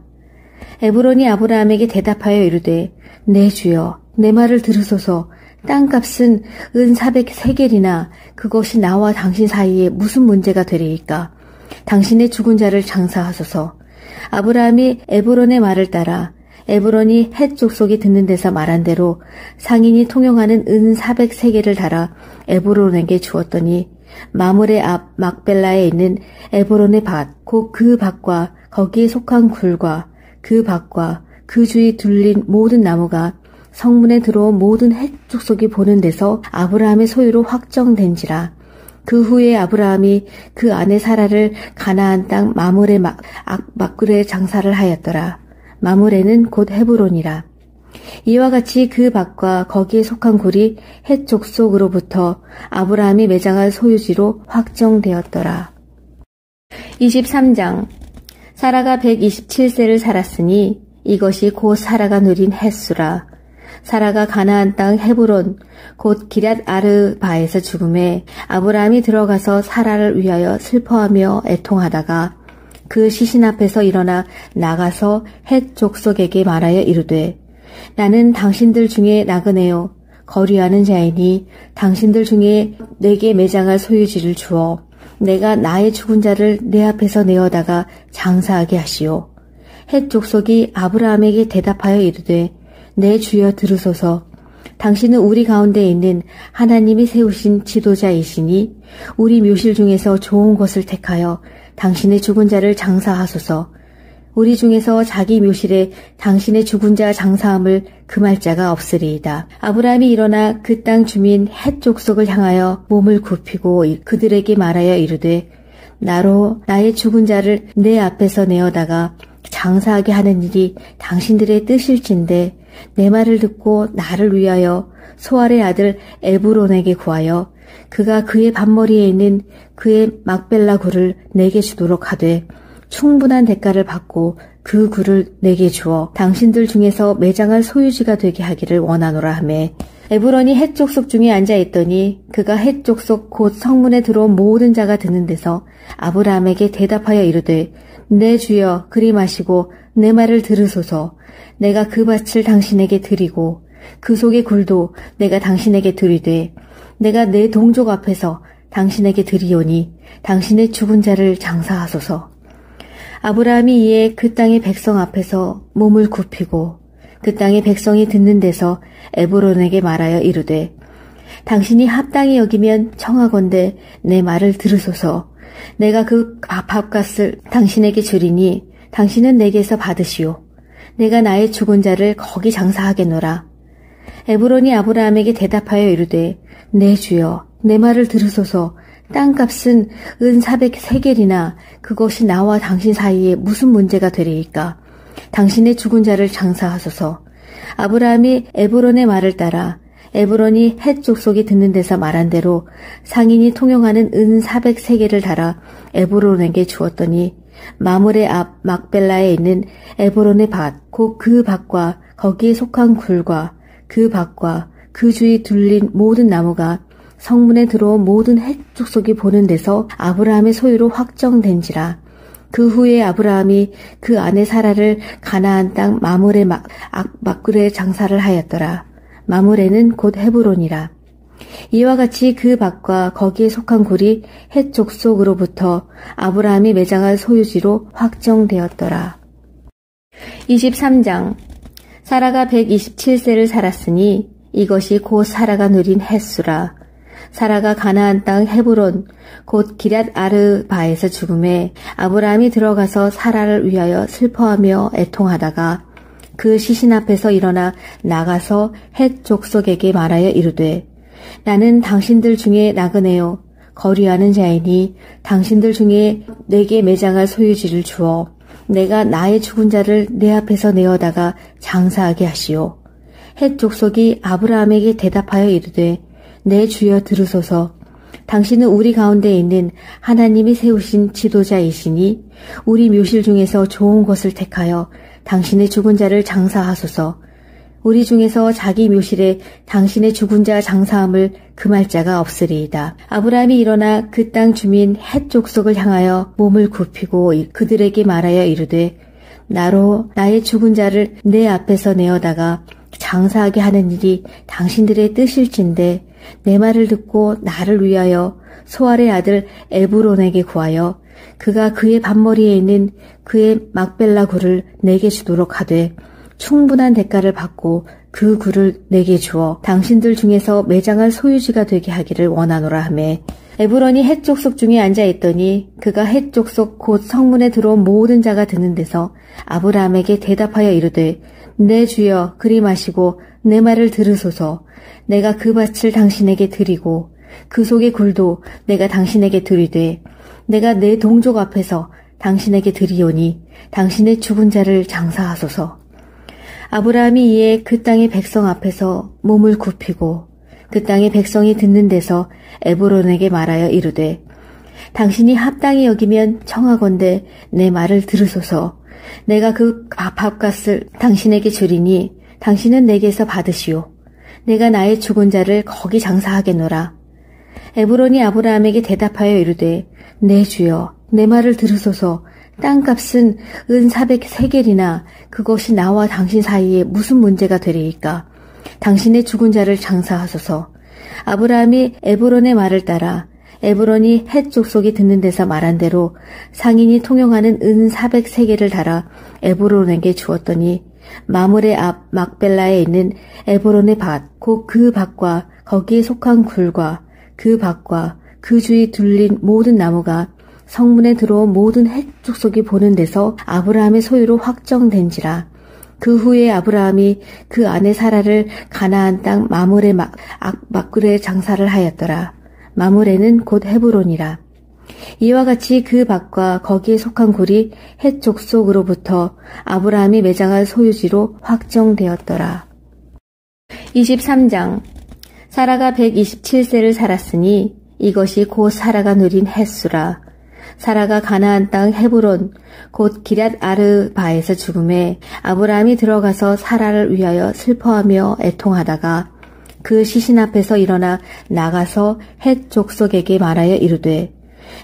에브론이 아브라함에게 대답하여 이르되 내 주여 내 말을 들으소서. 땅값은 은 400세겔이나 그것이 나와 당신 사이에 무슨 문제가 되리이까. 당신의 죽은 자를 장사하소서. 아브라함이 에브론의 말을 따라 에브론이 헷 족속이 듣는 데서 말한 대로 상인이 통용하는 은 400세겔을 달아 에브론에게 주었더니 마므레 앞 막벨라에 있는 에브론의 밭 곧 그 밭과 거기에 속한 굴과 그 밭과 그 주위 둘린 모든 나무가 성문에 들어온 모든 헷 족속이 보는 데서 아브라함의 소유로 확정된지라. 그 후에 아브라함이 그 아내 사라를 가나안 땅 마므레 막굴에 장사를 하였더라. 마므레는 곧 헤브론이라. 이와 같이 그 밭과 거기에 속한 굴이 헷 족속으로부터 아브라함이 매장할 소유지로 확정되었더라. 23장. 사라가 127세를 살았으니 이것이 곧 사라가 누린 햇수라. 사라가 가나안 땅 헤브론 곧 기럇 아르바에서 죽음에 아브라함이 들어가서 사라를 위하여 슬퍼하며 애통하다가 그 시신 앞에서 일어나 나가서 헷 족속에게 말하여 이르되 나는 당신들 중에 나그네요 거류하는 자이니 당신들 중에 내게 매장할 소유지를 주어 내가 나의 죽은 자를 내 앞에서 내어다가 장사하게 하시오. 헷 족속이 아브라함에게 대답하여 이르되 내 주여 들으소서. 당신은 우리 가운데 있는 하나님이 세우신 지도자이시니 우리 묘실 중에서 좋은 것을 택하여 당신의 죽은 자를 장사하소서. 우리 중에서 자기 묘실에 당신의 죽은 자 장사함을 금할 자가 없으리이다. 아브라함이 일어나 그 땅 주민 헷 족속을 향하여 몸을 굽히고 그들에게 말하여 이르되 나로 나의 죽은 자를 내 앞에서 내어다가 장사하게 하는 일이 당신들의 뜻일진데 내 말을 듣고 나를 위하여 소알의 아들 에브론에게 구하여 그가 그의 밭머리에 있는 그의 막벨라 굴을 내게 주도록 하되 충분한 대가를 받고 그 굴을 내게 주어 당신들 중에서 매장할 소유지가 되게 하기를 원하노라 하매 에브론이 헷 족속 중에 앉아있더니 그가 헷 족속 곧 성문에 들어온 모든 자가 드는 데서 아브라함에게 대답하여 이르되 내 주여 그리 마시고 내 말을 들으소서. 내가 그 밭을 당신에게 드리고 그 속의 굴도 내가 당신에게 드리되 내가 내 동족 앞에서 당신에게 드리오니 당신의 죽은 자를 장사하소서. 아브라함이 이에 그 땅의 백성 앞에서 몸을 굽히고 그 땅의 백성이 듣는 데서 에브론에게 말하여 이르되 당신이 합당히 여기면 청하건대 내 말을 들으소서. 내가 그 밥값을 당신에게 주리니 당신은 내게서 받으시오. 내가 나의 죽은 자를 거기 장사하겠노라. 에브론이 아브라함에게 대답하여 이르되 내 주여 내 말을 들으소서. 땅값은 은 400세겔이나 그것이 나와 당신 사이에 무슨 문제가 되리이까. 당신의 죽은 자를 장사하소서. 아브라함이 에브론의 말을 따라 에브론이 헷 족속이 듣는 데서 말한 대로 상인이 통용하는 은 400세겔을 달아 에브론에게 주었더니 마므레 앞 막벨라에 있는 에브론의 밭 곧 그 밭과 거기에 속한 굴과 그 밭과 그 주위 둘린 모든 나무가 성문에 들어온 모든 헷 족속이 보는 데서 아브라함의 소유로 확정된지라. 그 후에 아브라함이 그 아내 사라를 가나안 땅 마므레 막굴에 장사를 하였더라. 마므레는 곧 헤브론이라. 이와 같이 그 밭과 거기에 속한 굴이 헷 족속으로부터 아브라함이 매장할 소유지로 확정되었더라. 23장. 사라가 127세를 살았으니 이것이 곧 사라가 누린 햇수라. 사라가 가나안 땅 헤브론 곧 기럇 아르바에서 죽음에 아브라함이 들어가서 사라를 위하여 슬퍼하며 애통하다가 그 시신 앞에서 일어나 나가서 헷 족속에게 말하여 이르되 나는 당신들 중에 나그네요 거류하는 자이니 당신들 중에 내게 매장할 소유지를 주어 내가 나의 죽은 자를 내 앞에서 내어다가 장사하게 하시오. 헷 족속이 아브라함에게 대답하여 이르되 내 주여 들으소서. 당신은 우리 가운데 있는 하나님이 세우신 지도자이시니 우리 묘실 중에서 좋은 것을 택하여 당신의 죽은 자를 장사하소서. 우리 중에서 자기 묘실에 당신의 죽은 자 장사함을 금할 자가 없으리이다. 아브라함이 일어나 그 땅 주민 헷 족속을 향하여 몸을 굽히고 그들에게 말하여 이르되 나로 나의 죽은 자를 내 앞에서 내어다가 장사하게 하는 일이 당신들의 뜻일진데 내 말을 듣고 나를 위하여 소알의 아들 에브론에게 구하여 그가 그의 밭머리에 있는 그의 막벨라 굴을 내게 주도록 하되 충분한 대가를 받고 그 굴을 내게 주어 당신들 중에서 매장할 소유지가 되게 하기를 원하노라 하매 에브론이 헷 족속 중에 앉아 있더니 그가 헷 족속 곧 성문에 들어온 모든 자가 드는 데서 아브라함에게 대답하여 이르되 내 주여 그리 마시고 내 말을 들으소서. 내가 그 밭을 당신에게 드리고 그 속의 굴도 내가 당신에게 드리되 내가 내 동족 앞에서 당신에게 드리오니 당신의 죽은 자를 장사하소서. 아브라함이 이에 그 땅의 백성 앞에서 몸을 굽히고 그 땅의 백성이 듣는 데서 에브론에게 말하여 이르되 당신이 합당히 여기면 청하건대 내 말을 들으소서. 내가 그 밥값을 당신에게 주리니 당신은 내게서 받으시오. 내가 나의 죽은 자를 거기 장사하겠노라. 에브론이 아브라함에게 대답하여 이르되 내 주여 내 말을 들으소서. 땅값은 은 400세겔이나 그것이 나와 당신 사이에 무슨 문제가 되리이까. 당신의 죽은 자를 장사하소서. 아브라함이 에브론의 말을 따라 에브론이 헷 족속이 듣는 데서 말한 대로 상인이 통용하는 은 400세겔을 달아 에브론에게 주었더니 마물의 앞 막벨라에 있는 에브론의 밭 곧 그 밭과 거기에 속한 굴과 그 밭과 그 주위 둘린 모든 나무가 성문에 들어온 모든 헷 족속이 보는 데서 아브라함의 소유로 확정된지라. 그 후에 아브라함이 그 아내 사라를 가나안 땅 마물의 막굴에 장사를 하였더라. 마물에는 곧 헤브론이라. 이와 같이 그 밭과 거기에 속한 굴이 헷 족속으로부터 아브라함이 매장할 소유지로 확정되었더라. 23장. 사라가 127세를 살았으니 이것이 곧 사라가 누린 햇수라. 사라가 가나안 땅 헤브론 곧 기럇 아르바에서 죽음에 아브라함이 들어가서 사라를 위하여 슬퍼하며 애통하다가 그 시신 앞에서 일어나 나가서 헷 족속에게 말하여 이르되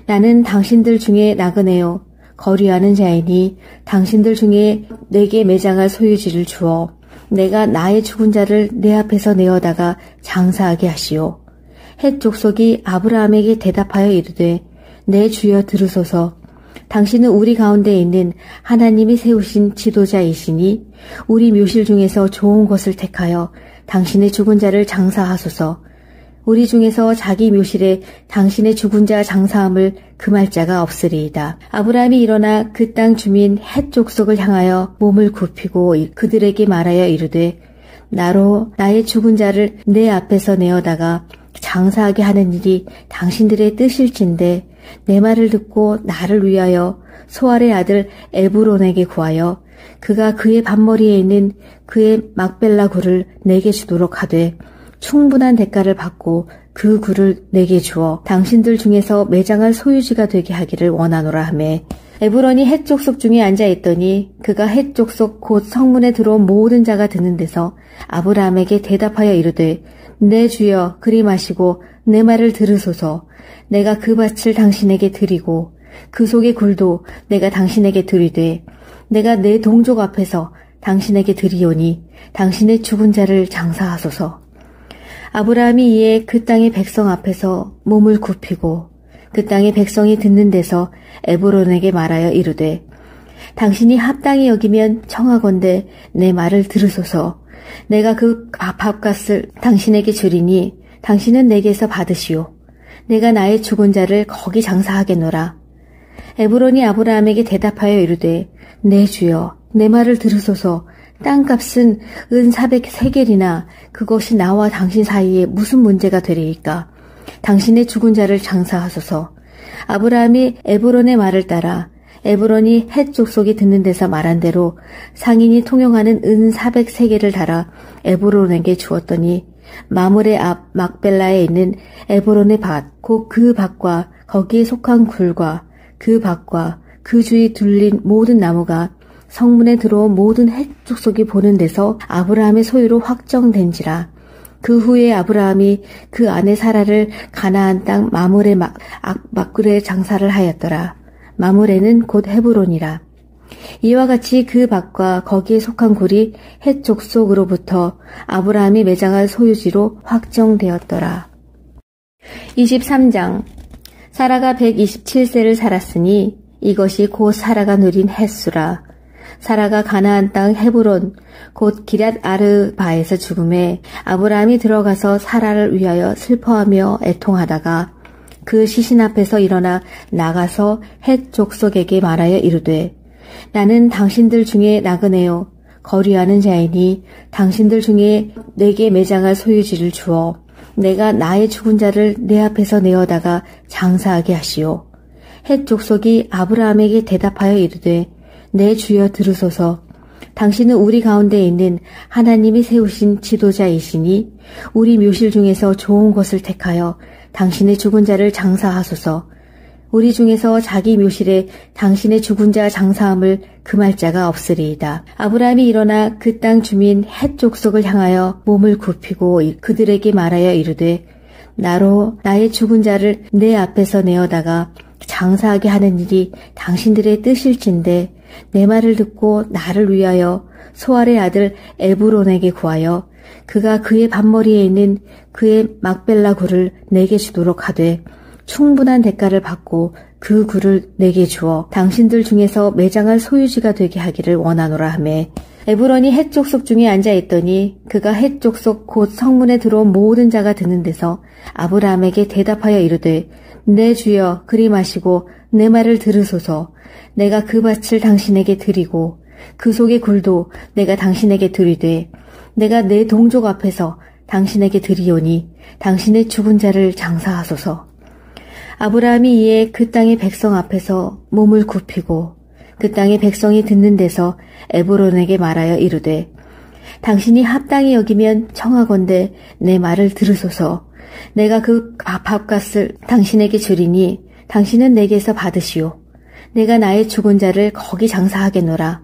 나는 당신들 중에 나그네요 거류하는 자이니 당신들 중에 내게 매장할 소유지를 주어 내가 나의 죽은 자를 내 앞에서 내어다가 장사하게 하시오. 헷 족속이 아브라함에게 대답하여 이르되 내 주여 들으소서. 당신은 우리 가운데 있는 하나님이 세우신 지도자이시니 우리 묘실 중에서 좋은 것을 택하여 당신의 죽은 자를 장사하소서. 우리 중에서 자기 묘실에 당신의 죽은 자 장사함을 금할 자가 없으리이다. 아브라함이 일어나 그 땅 주민 헷 족속을 향하여 몸을 굽히고 그들에게 말하여 이르되 나로 나의 죽은 자를 내 앞에서 내어다가 장사하게 하는 일이 당신들의 뜻일진데 내 말을 듣고 나를 위하여 소알의 아들 에브론에게 구하여 그가 그의 밭머리에 있는 그의 막벨라 굴을 내게 주도록 하되 충분한 대가를 받고 그 굴을 내게 주어 당신들 중에서 매장할 소유지가 되게 하기를 원하노라 하매 에브론이 헷 족속 중에 앉아 있더니 그가 헷 족속 곧 성문에 들어온 모든 자가 드는 데서 아브라함에게 대답하여 이르되 내 주여 그리 마시고 내 말을 들으소서. 내가 그 밭을 당신에게 드리고 그 속의 굴도 내가 당신에게 드리되 내가 내 동족 앞에서 당신에게 드리오니 당신의 죽은 자를 장사하소서. 아브라함이 이에 그 땅의 백성 앞에서 몸을 굽히고 그 땅의 백성이 듣는 데서 에브론에게 말하여 이르되 당신이 합당히 여기면 청하건대 내 말을 들으소서. 내가 그 밥값을 당신에게 주리니 당신은 내게서 받으시오. 내가 나의 죽은 자를 거기 장사하겠노라. 에브론이 아브라함에게 대답하여 이르되 내 주여 내 말을 들으소서. 땅값은 은 400세겔이나 그것이 나와 당신 사이에 무슨 문제가 되리이까. 당신의 죽은 자를 장사하소서. 아브라함이 에브론의 말을 따라 에브론이 헷 족속이 듣는 데서 말한 대로 상인이 통용하는 은 400세겔을 달아 에브론에게 주었더니 마므레 앞 막벨라에 있는 에브론의 밭 곧 그 밭과 거기에 속한 굴과 그 밭과 그 주위 둘린 모든 나무가 성문에 들어온 모든 헷 족속이 보는 데서 아브라함의 소유로 확정된지라. 그 후에 아브라함이 그 아내 사라를 가나안 땅 마므레 막굴에 장사를 하였더라. 마므레는 곧 헤브론이라. 이와 같이 그 밭과 거기에 속한 굴이 헷 족속으로부터 아브라함이 매장할 소유지로 확정되었더라. 23장. 사라가 127세를 살았으니 이것이 곧 사라가 누린 햇수라. 사라가 가나안 땅 헤브론 곧 기럇 아르바에서 죽음에 아브라함이 들어가서 사라를 위하여 슬퍼하며 애통하다가 그 시신 앞에서 일어나 나가서 헷 족속에게 말하여 이르되 나는 당신들 중에 나그네요 거류하는 자이니 당신들 중에 내게 매장할 소유지를 주어 내가 나의 죽은 자를 내 앞에서 내어다가 장사하게 하시오. 헷 족속이 아브라함에게 대답하여 이르되 내 주여 들으소서. 당신은 우리 가운데 있는 하나님이 세우신 지도자이시니 우리 묘실 중에서 좋은 것을 택하여 당신의 죽은 자를 장사하소서. 우리 중에서 자기 묘실에 당신의 죽은 자 장사함을 금할 자가 없으리이다. 아브라함이 일어나 그 땅 주민 헷 족속을 향하여 몸을 굽히고 그들에게 말하여 이르되 나로 나의 죽은 자를 내 앞에서 내어다가 장사하게 하는 일이 당신들의 뜻일진데 내 말을 듣고 나를 위하여 소알의 아들 에브론에게 구하여 그가 그의 밭머리에 있는 그의 막벨라 굴을 내게 주도록 하되 충분한 대가를 받고 그 굴을 내게 주어 당신들 중에서 매장할 소유지가 되게 하기를 원하노라 하매 에브론이 헷 족속 중에 앉아 있더니 그가 헷 족속 곧 성문에 들어온 모든 자가 듣는 데서 아브라함에게 대답하여 이르되 내 주여 그리 마시고 내 말을 들으소서. 내가 그 밭을 당신에게 드리고 그 속의 굴도 내가 당신에게 드리되 내가 내 동족 앞에서 당신에게 드리오니 당신의 죽은 자를 장사하소서. 아브라함이 이에 그 땅의 백성 앞에서 몸을 굽히고 그 땅의 백성이 듣는 데서 에브론에게 말하여 이르되 당신이 합당히 여기면 청하건대 내 말을 들으소서. 내가 그 밥값을 당신에게 주리니 당신은 내게서 받으시오. 내가 나의 죽은 자를 거기 장사하겠노라.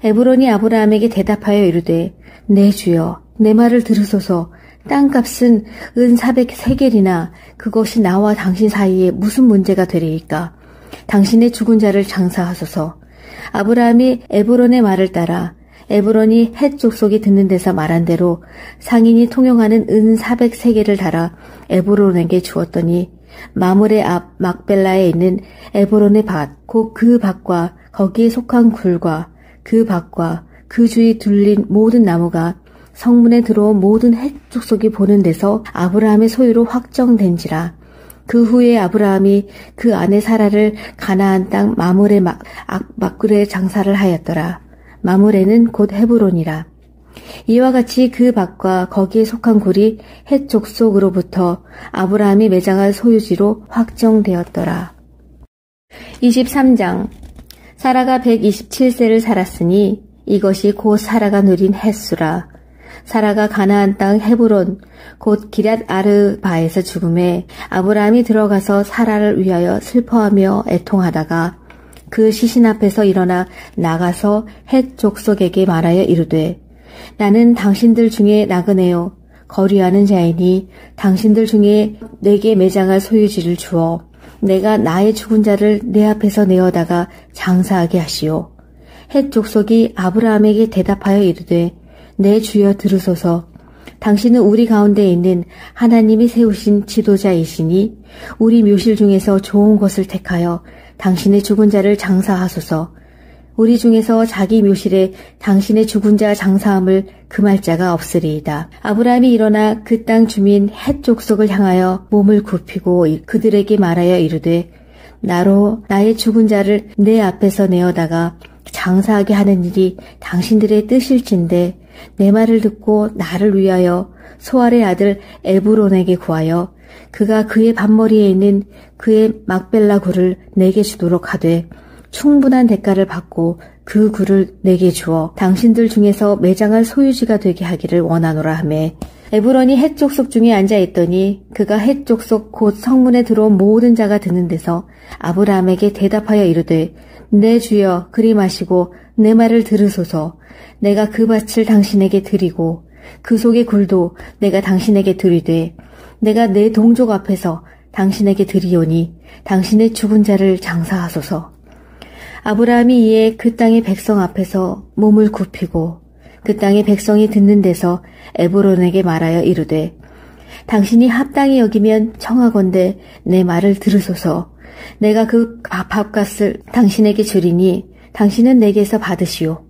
에브론이 아브라함에게 대답하여 이르되 내 주여 내 말을 들으소서. 땅값은 은 400세겔이나 그것이 나와 당신 사이에 무슨 문제가 되리이까. 당신의 죽은 자를 장사하소서. 아브라함이 에브론의 말을 따라 에브론이 헷 족속이 듣는 데서 말한 대로 상인이 통용하는 은 400세겔을 달아 에브론에게 주었더니 마므레 앞 막벨라에 있는 에브론의 밭 곧 그 밭과 거기에 속한 굴과 그 밭과 그 주위 둘린 모든 나무가 성문에 들어온 모든 헷 족속이 보는 데서 아브라함의 소유로 확정된지라. 그 후에 아브라함이 그 아내 사라를 가나안 땅 마므레 막굴에 장사를 하였더라. 마므레는 곧 헤브론이라. 이와 같이 그 밭과 거기에 속한 굴이 헷 족속으로부터 아브라함이 매장할 소유지로 확정되었더라. 23장. 사라가 127세를 살았으니 이것이 곧 사라가 누린 햇수라. 사라가 가나안 땅 헤브론 곧 기럇 아르바에서 죽음에 아브라함이 들어가서 사라를 위하여 슬퍼하며 애통하다가 그 시신 앞에서 일어나 나가서 헷 족속에게 말하여 이르되 나는 당신들 중에 나그네요 거류하는 자이니 당신들 중에 내게 매장할 소유지를 주어 내가 나의 죽은 자를 내 앞에서 내어다가 장사하게 하시오. 헷 족속이 아브라함에게 대답하여 이르되 내 주여 들으소서. 당신은 우리 가운데 있는 하나님이 세우신 지도자이시니 우리 묘실 중에서 좋은 것을 택하여 당신의 죽은 자를 장사하소서. 우리 중에서 자기 묘실에 당신의 죽은 자 장사함을 금할 자가 없으리이다. 아브라함이 일어나 그 땅 주민 헷 족속을 향하여 몸을 굽히고 그들에게 말하여 이르되 나로 나의 죽은 자를 내 앞에서 내어다가 장사하게 하는 일이 당신들의 뜻일진데 내 말을 듣고 나를 위하여 소알의 아들 에브론에게 구하여 그가 그의 밭머리에 있는 그의 막벨라 굴을 내게 주도록 하되 충분한 대가를 받고 그 굴을 내게 주어 당신들 중에서 매장할 소유지가 되게 하기를 원하노라 하매 에브론이 헷 족속 중에 앉아 있더니 그가 헷 족속 곧 성문에 들어온 모든 자가 듣는 데서 아브라함에게 대답하여 이르되 내 주여 그리 마시고 내 말을 들으소서. 내가 그 밭을 당신에게 드리고 그 속의 굴도 내가 당신에게 드리되 내가 내 동족 앞에서 당신에게 드리오니 당신의 죽은 자를 장사하소서. 아브라함이 이에 그 땅의 백성 앞에서 몸을 굽히고 그 땅의 백성이 듣는 데서 에브론에게 말하여 이르되 당신이 합당히 여기면 청하건대 내 말을 들으소서. 내가 그 밥값을 당신에게 주리니 당신은 내게서 받으시오.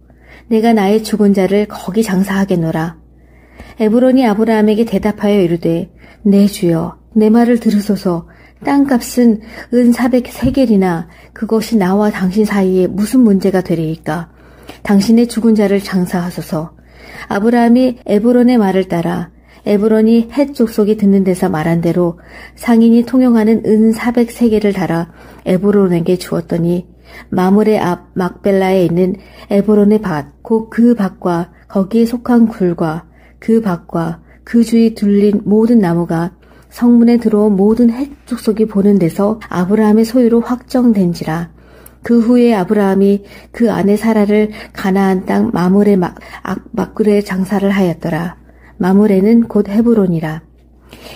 내가 나의 죽은 자를 거기 장사하겠노라. 에브론이 아브라함에게 대답하여 이르되 내 주여 내 말을 들으소서. 땅값은 은 400세겔이나 그것이 나와 당신 사이에 무슨 문제가 되리이까. 당신의 죽은 자를 장사하소서. 아브라함이 에브론의 말을 따라 에브론이 헷 족속이 듣는 데서 말한 대로 상인이 통용하는 은 400세겔을 달아 에브론에게 주었더니 마물의 앞 막벨라에 있는 에브론의 밭 곧 그 밭과 거기에 속한 굴과 그 밭과 그 주위 둘린 모든 나무가 성문에 들어온 모든 헷 족속이 보는 데서 아브라함의 소유로 확정된지라. 그 후에 아브라함이 그 아내 사라를 가나안 땅 마물의 막굴에 장사를 하였더라. 마물에는 곧 헤브론이라.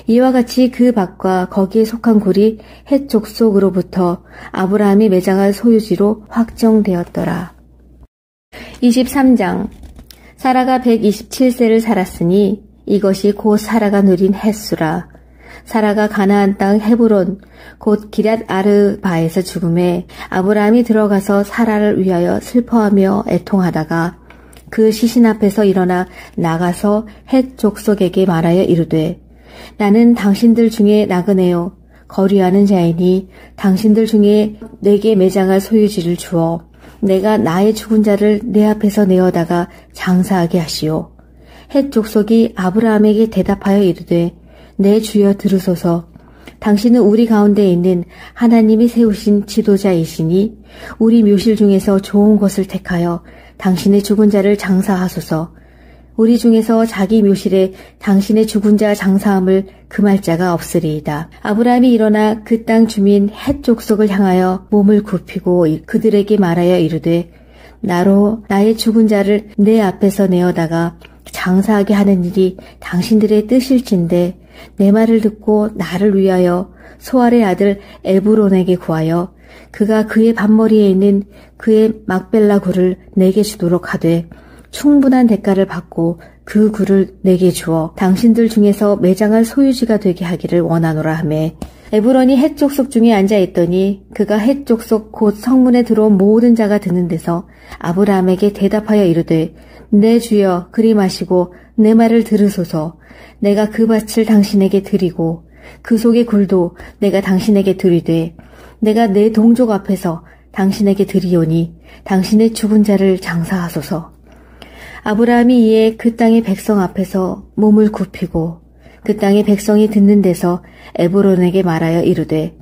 이와 같이 그 밭과 거기에 속한 굴이 헷 족속으로부터 아브라함이 매장할 소유지로 확정되었더라. 23장. 사라가 127세를 살았으니 이것이 곧 사라가 누린 햇수라. 사라가 가나안 땅 헤브론 곧 기럇 아르바에서 죽음에 아브라함이 들어가서 사라를 위하여 슬퍼하며 애통하다가 그 시신 앞에서 일어나 나가서 헷 족속에게 말하여 이르되 나는 당신들 중에 나그네요 거류하는 자이니 당신들 중에 내게 매장할 소유지를 주어 내가 나의 죽은 자를 내 앞에서 내어다가 장사하게 하시오. 헷 족속이 아브라함에게 대답하여 이르되 내 주여 들으소서. 당신은 우리 가운데 있는 하나님이 세우신 지도자이시니 우리 묘실 중에서 좋은 것을 택하여 당신의 죽은 자를 장사하소서. 우리 중에서 자기 묘실에 당신의 죽은 자 장사함을 금할 자가 없으리이다. 아브라함이 일어나 그 땅 주민 헷 족속을 향하여 몸을 굽히고 그들에게 말하여 이르되 나로 나의 죽은 자를 내 앞에서 내어다가 장사하게 하는 일이 당신들의 뜻일진데 내 말을 듣고 나를 위하여 소알의 아들 에브론에게 구하여 그가 그의 밭머리에 있는 그의 막벨라 굴을 내게 주도록 하되 충분한 대가를 받고 그 굴을 내게 주어 당신들 중에서 매장할 소유지가 되게 하기를 원하노라 하매 에브론이 헷 족속 중에 앉아 있더니 그가 헷 족속 곧 성문에 들어온 모든 자가 듣는 데서 아브라함에게 대답하여 이르되 내 주여 그리 마시고 내 말을 들으소서. 내가 그 밭을 당신에게 드리고 그 속의 굴도 내가 당신에게 드리되 내가 내 동족 앞에서 당신에게 드리오니 당신의 죽은 자를 장사하소서. 아브라함이 이에 그 땅의 백성 앞에서 몸을 굽히고 그 땅의 백성이 듣는 데서 에브론에게 말하여 이르되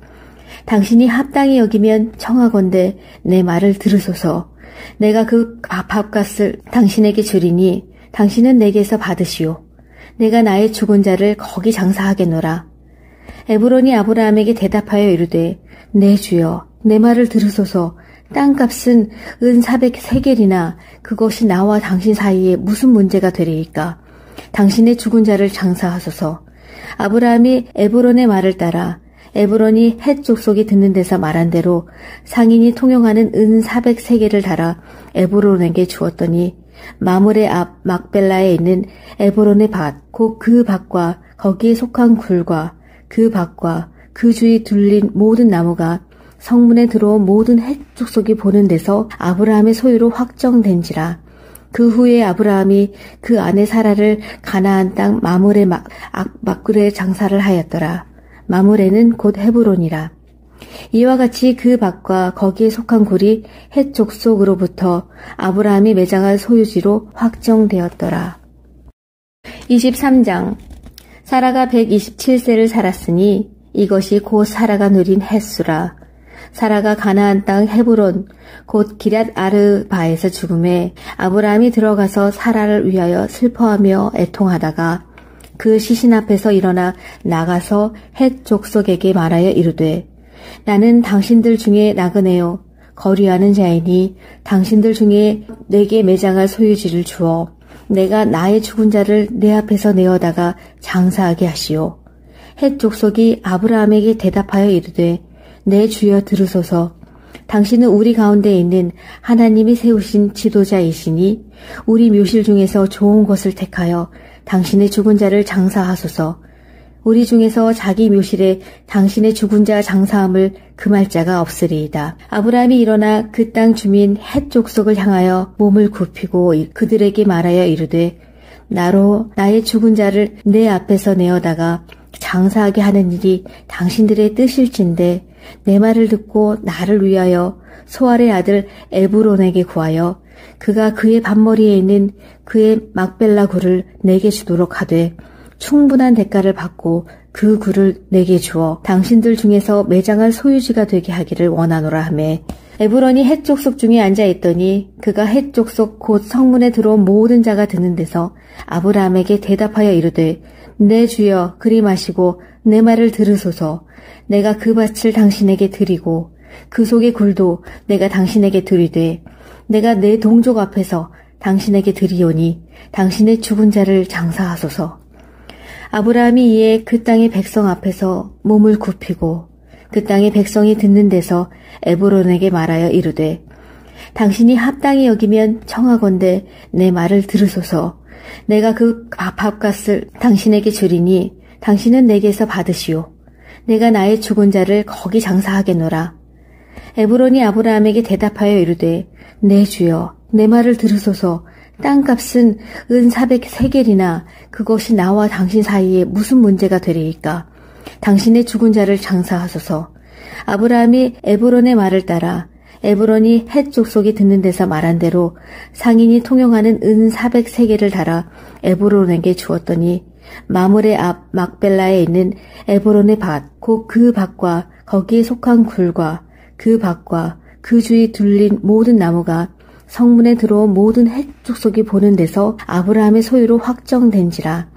당신이 합당히 여기면 청하건대 내 말을 들으소서. 내가 그 밥값을 당신에게 주리니 당신은 내게서 받으시오. 내가 나의 죽은 자를 거기 장사하겠노라. 에브론이 아브라함에게 대답하여 이르되 내 주여 내 말을 들으소서. 땅값은 은 400세겔이나 그것이 나와 당신 사이에 무슨 문제가 되리이까. 당신의 죽은 자를 장사하소서. 아브라함이 에브론의 말을 따라 에브론이 헷 족속이 듣는 데서 말한 대로 상인이 통용하는 은 400세겔을 달아 에브론에게 주었더니 마물의 앞 막벨라에 있는 에브론의 밭 곧 그 밭과 거기에 속한 굴과 그 밭과 그 주위 둘린 모든 나무가 성문에 들어온 모든 헷 족속이 보는 데서 아브라함의 소유로 확정된지라. 그 후에 아브라함이 그 아내 사라를 가나안 땅 마므레 막굴에 장사를 하였더라. 마므레는 곧 헤브론이라. 이와 같이 그 밭과 거기에 속한 굴이 헷 족속으로부터 아브라함이 매장할 소유지로 확정되었더라. 23장. 사라가 127세를 살았으니 이것이 곧 사라가 누린 햇수라. 사라가 가나안 땅 헤브론 곧 기럇 아르바에서 죽음에 아브라함이 들어가서 사라를 위하여 슬퍼하며 애통하다가 그 시신 앞에서 일어나 나가서 헷 족속에게 말하여 이르되 나는 당신들 중에 나그네요 거류하는 자이니 당신들 중에 내게 매장할 소유지를 주어 내가 나의 죽은 자를 내 앞에서 내어다가 장사하게 하시오. 헷 족속이 아브라함에게 대답하여 이르되 내 주여 들으소서. 당신은 우리 가운데 있는 하나님이 세우신 지도자이시니 우리 묘실 중에서 좋은 것을 택하여 당신의 죽은 자를 장사하소서. 우리 중에서 자기 묘실에 당신의 죽은 자 장사함을 금할 자가 없으리이다. 아브라함이 일어나 그 땅 주민 헷 족속을 향하여 몸을 굽히고 그들에게 말하여 이르되 나로 나의 죽은 자를 내 앞에서 내어다가 장사하게 하는 일이 당신들의 뜻일진데 내 말을 듣고 나를 위하여 소알의 아들 에브론에게 구하여 그가 그의 밭머리에 있는 그의 막벨라 굴을 내게 주도록 하되 충분한 대가를 받고 그 굴을 내게 주어 당신들 중에서 매장할 소유지가 되게 하기를 원하노라 하매 에브론이 헷 족속 중에 앉아 있더니 그가 헷 족속 곧 성문에 들어온 모든 자가 드는 데서 아브라함에게 대답하여 이르되 내 주여 그리 마시고 내 말을 들으소서. 내가 그 밭을 당신에게 드리고 그 속의 굴도 내가 당신에게 드리되 내가 내 동족 앞에서 당신에게 드리오니 당신의 죽은 자를 장사하소서. 아브라함이 이에 그 땅의 백성 앞에서 몸을 굽히고 그 땅의 백성이 듣는 데서 에브론에게 말하여 이르되 당신이 합당히 여기면 청하건대 내 말을 들으소서. 내가 그 밥값을 당신에게 주리니 당신은 내게서 받으시오. 내가 나의 죽은 자를 거기 장사하겠노라. 에브론이 아브라함에게 대답하여 이르되 내 주여 내 말을 들으소서. 땅값은 은 400세겔이나 그것이 나와 당신 사이에 무슨 문제가 되리이까. 당신의 죽은 자를 장사하소서. 아브라함이 에브론의 말을 따라 에브론이 헷 족속이 듣는 데서 말한 대로 상인이 통용하는 은 400세겔을 달아 에브론에게 주었더니 마므레 앞 막벨라에 있는 에브론의 밭, 곧 그 밭과 거기에 속한 굴과 그 밭과 그 주위 둘린 모든 나무가 성문에 들어온 모든 헷 족속이 보는 데서 아브라함의 소유로 확정된지라.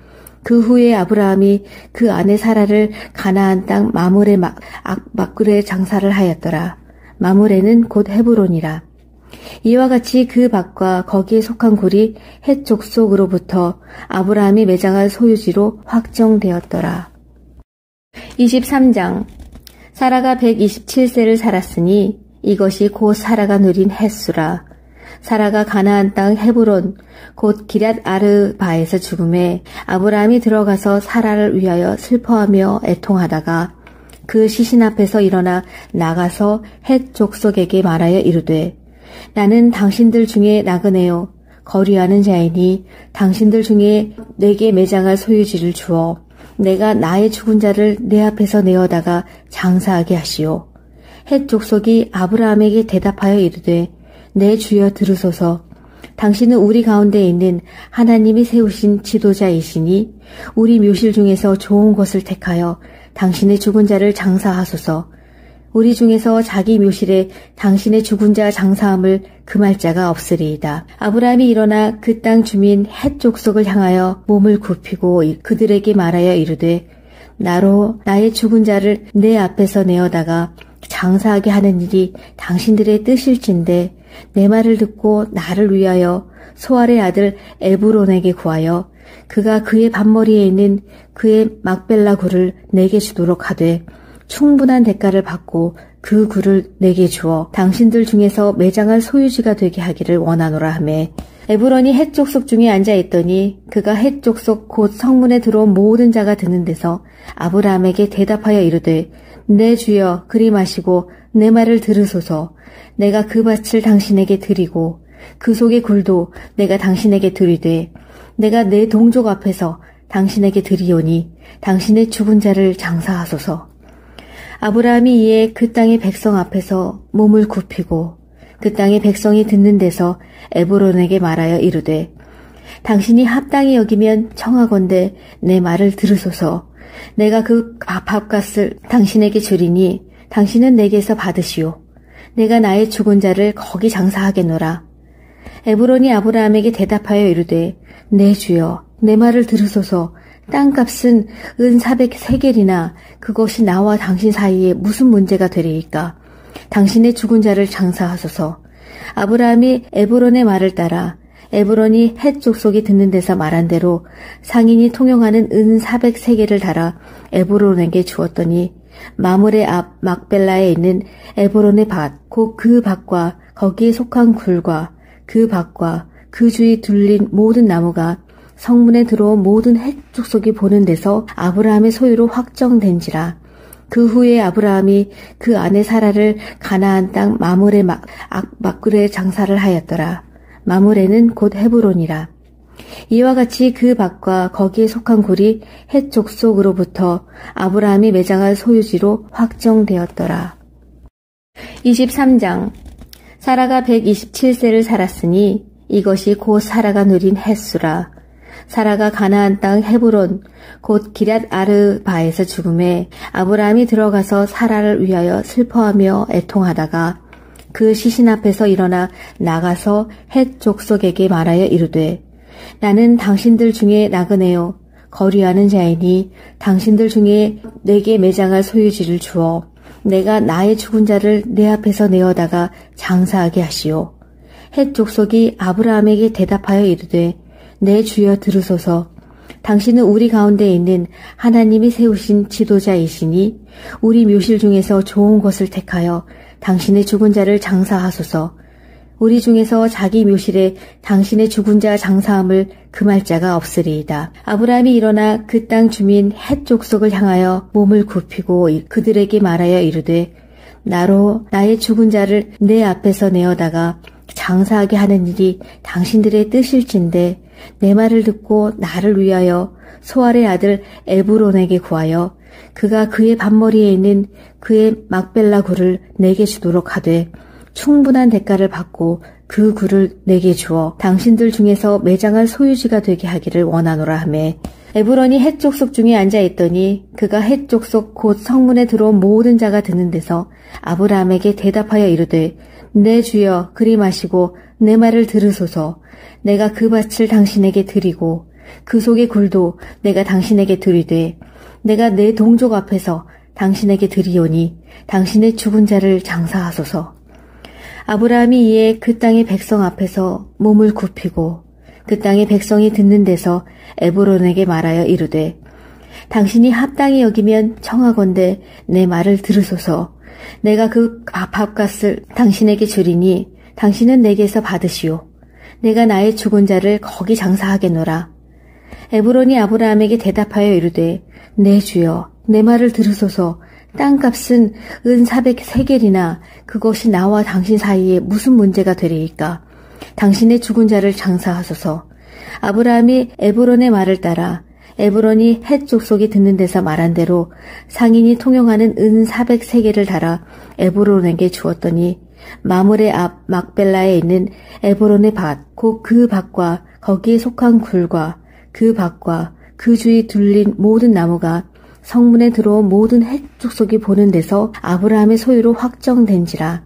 그 후에 아브라함이 그 아내 사라를 가나안 땅 마므레 막굴에 장사를 하였더라. 마므레는 곧 헤브론이라. 이와 같이 그 밭과 거기에 속한 굴이 헷 족속으로부터 아브라함이 매장할 소유지로 확정되었더라. 23장. 사라가 127세를 살았으니 이것이 곧 사라가 누린 햇수라. 사라가 가나안 땅 헤브론 곧 기럇 아르바에서 죽음에 아브라함이 들어가서 사라를 위하여 슬퍼하며 애통하다가 그 시신 앞에서 일어나 나가서 헷 족속에게 말하여 이르되 나는 당신들 중에 나그네요 거류하는 자이니 당신들 중에 내게 매장할 소유지를 주어 내가 나의 죽은 자를 내 앞에서 내어다가 장사하게 하시오. 헷 족속이 아브라함에게 대답하여 이르되 내 주여 들으소서. 당신은 우리 가운데 있는 하나님이 세우신 지도자이시니 우리 묘실 중에서 좋은 것을 택하여 당신의 죽은 자를 장사하소서. 우리 중에서 자기 묘실에 당신의 죽은 자 장사함을 금할 자가 없으리이다. 아브라함이 일어나 그 땅 주민 헷 족속을 향하여 몸을 굽히고 그들에게 말하여 이르되 나로 나의 죽은 자를 내 앞에서 내어다가 장사하게 하는 일이 당신들의 뜻일진데 내 말을 듣고 나를 위하여 소알의 아들 에브론에게 구하여 그가 그의 밭머리에 있는 그의 막벨라 굴을 내게 주도록 하되 충분한 대가를 받고 그 굴을 내게 주어 당신들 중에서 매장할 소유지가 되게 하기를 원하노라 하매 에브론이 헷 족속 중에 앉아 있더니 그가 헷 족속 곧 성문에 들어온 모든 자가 드는 데서 아브라함에게 대답하여 이르되 내 주여 그리 마시고 내 말을 들으소서. 내가 그 밭을 당신에게 드리고 그 속의 굴도 내가 당신에게 드리되 내가 내 동족 앞에서 당신에게 드리오니 당신의 죽은 자를 장사하소서. 아브라함이 이에 그 땅의 백성 앞에서 몸을 굽히고 그 땅의 백성이 듣는 데서 에브론에게 말하여 이르되 당신이 합당히 여기면 청하건대 내 말을 들으소서. 내가 그 밥값을 당신에게 주리니 당신은 내게서 받으시오. 내가 나의 죽은 자를 거기 장사하겠노라. 에브론이 아브라함에게 대답하여 이르되 내 주여 내 말을 들으소서. 땅값은 은 400세겔이나 그것이 나와 당신 사이에 무슨 문제가 되리이까. 당신의 죽은 자를 장사하소서. 아브라함이 에브론의 말을 따라 에브론이 헷 족속이 듣는 데서 말한 대로 상인이 통용하는 은 400세겔을 달아 에브론에게 주었더니 마므레 앞 막벨라에 있는 에브론의 밭, 곧 그 밭과 거기에 속한 굴과 그 밭과 그 주위 둘린 모든 나무가 성문에 들어온 모든 헷 족속이 보는 데서 아브라함의 소유로 확정된지라. 그 후에 아브라함이 그 아내 사라를 가나안 땅 마므레 막굴에 장사를 하였더라. 마므레는 곧 헤브론이라. 이와 같이 그 밭과 거기에 속한 굴이 헷 족속으로부터 아브라함이 매장할 소유지로 확정되었더라. 23장. 사라가 127세를 살았으니 이것이 곧 사라가 누린 햇수라. 사라가 가나안 땅 헤브론 곧 기럇 아르바에서 죽음에 아브라함이 들어가서 사라를 위하여 슬퍼하며 애통하다가 그 시신 앞에서 일어나 나가서 헷 족속에게 말하여 이르되 나는 당신들 중에 나그네요 거류하는 자이니 당신들 중에 내게 매장할 소유지를 주어 내가 나의 죽은 자를 내 앞에서 내어다가 장사하게 하시오. 헷 족속이 아브라함에게 대답하여 이르되 내 주여 들으소서. 당신은 우리 가운데 있는 하나님이 세우신 지도자이시니 우리 묘실 중에서 좋은 것을 택하여 당신의 죽은 자를 장사하소서. 우리 중에서 자기 묘실에 당신의 죽은 자 장사함을 금할 자가 없으리이다. 아브라함이 일어나 그 땅 주민 헷 족속을 향하여 몸을 굽히고 그들에게 말하여 이르되 나로 나의 죽은 자를 내 앞에서 내어다가 장사하게 하는 일이 당신들의 뜻일진데 내 말을 듣고 나를 위하여 소알의 아들 에브론에게 구하여 그가 그의 밭머리에 있는 그의 막벨라 굴을 내게 주도록 하되 충분한 대가를 받고 그 굴을 내게 주어 당신들 중에서 매장할 소유지가 되게 하기를 원하노라 하매 에브론이 헷 족속 중에 앉아있더니 그가 헷 족속 곧 성문에 들어온 모든 자가 듣는 데서 아브라함에게 대답하여 이르되 내 주여 그리 마시고 내 말을 들으소서. 내가 그 밭을 당신에게 드리고 그 속의 굴도 내가 당신에게 드리되 내가 내 동족 앞에서 당신에게 드리오니 당신의 죽은 자를 장사하소서. 아브라함이 이에 그 땅의 백성 앞에서 몸을 굽히고 그 땅의 백성이 듣는 데서 에브론에게 말하여 이르되 당신이 합당히 여기면 청하건대 내 말을 들으소서. 내가 그 밥값을 당신에게 주리니 당신은 내게서 받으시오. 내가 나의 죽은 자를 거기 장사하겠노라. 에브론이 아브라함에게 대답하여 이르되 내 주여 내 말을 들으소서. 땅값은 은 400세겔이나 그것이 나와 당신 사이에 무슨 문제가 되리이까. 당신의 죽은 자를 장사하소서. 아브라함이 에브론의 말을 따라 에브론이 헷 족속이 듣는 데서 말한 대로 상인이 통용하는 은 400세겔을 달아 에브론에게 주었더니 마므레 앞 막벨라에 있는 에브론의 밭, 곧 그 밭과 거기에 속한 굴과 그 밭과 그 주위 둘린 모든 나무가 성문에 들어온 모든 헷 족속이 보는 데서 아브라함의 소유로 확정된지라.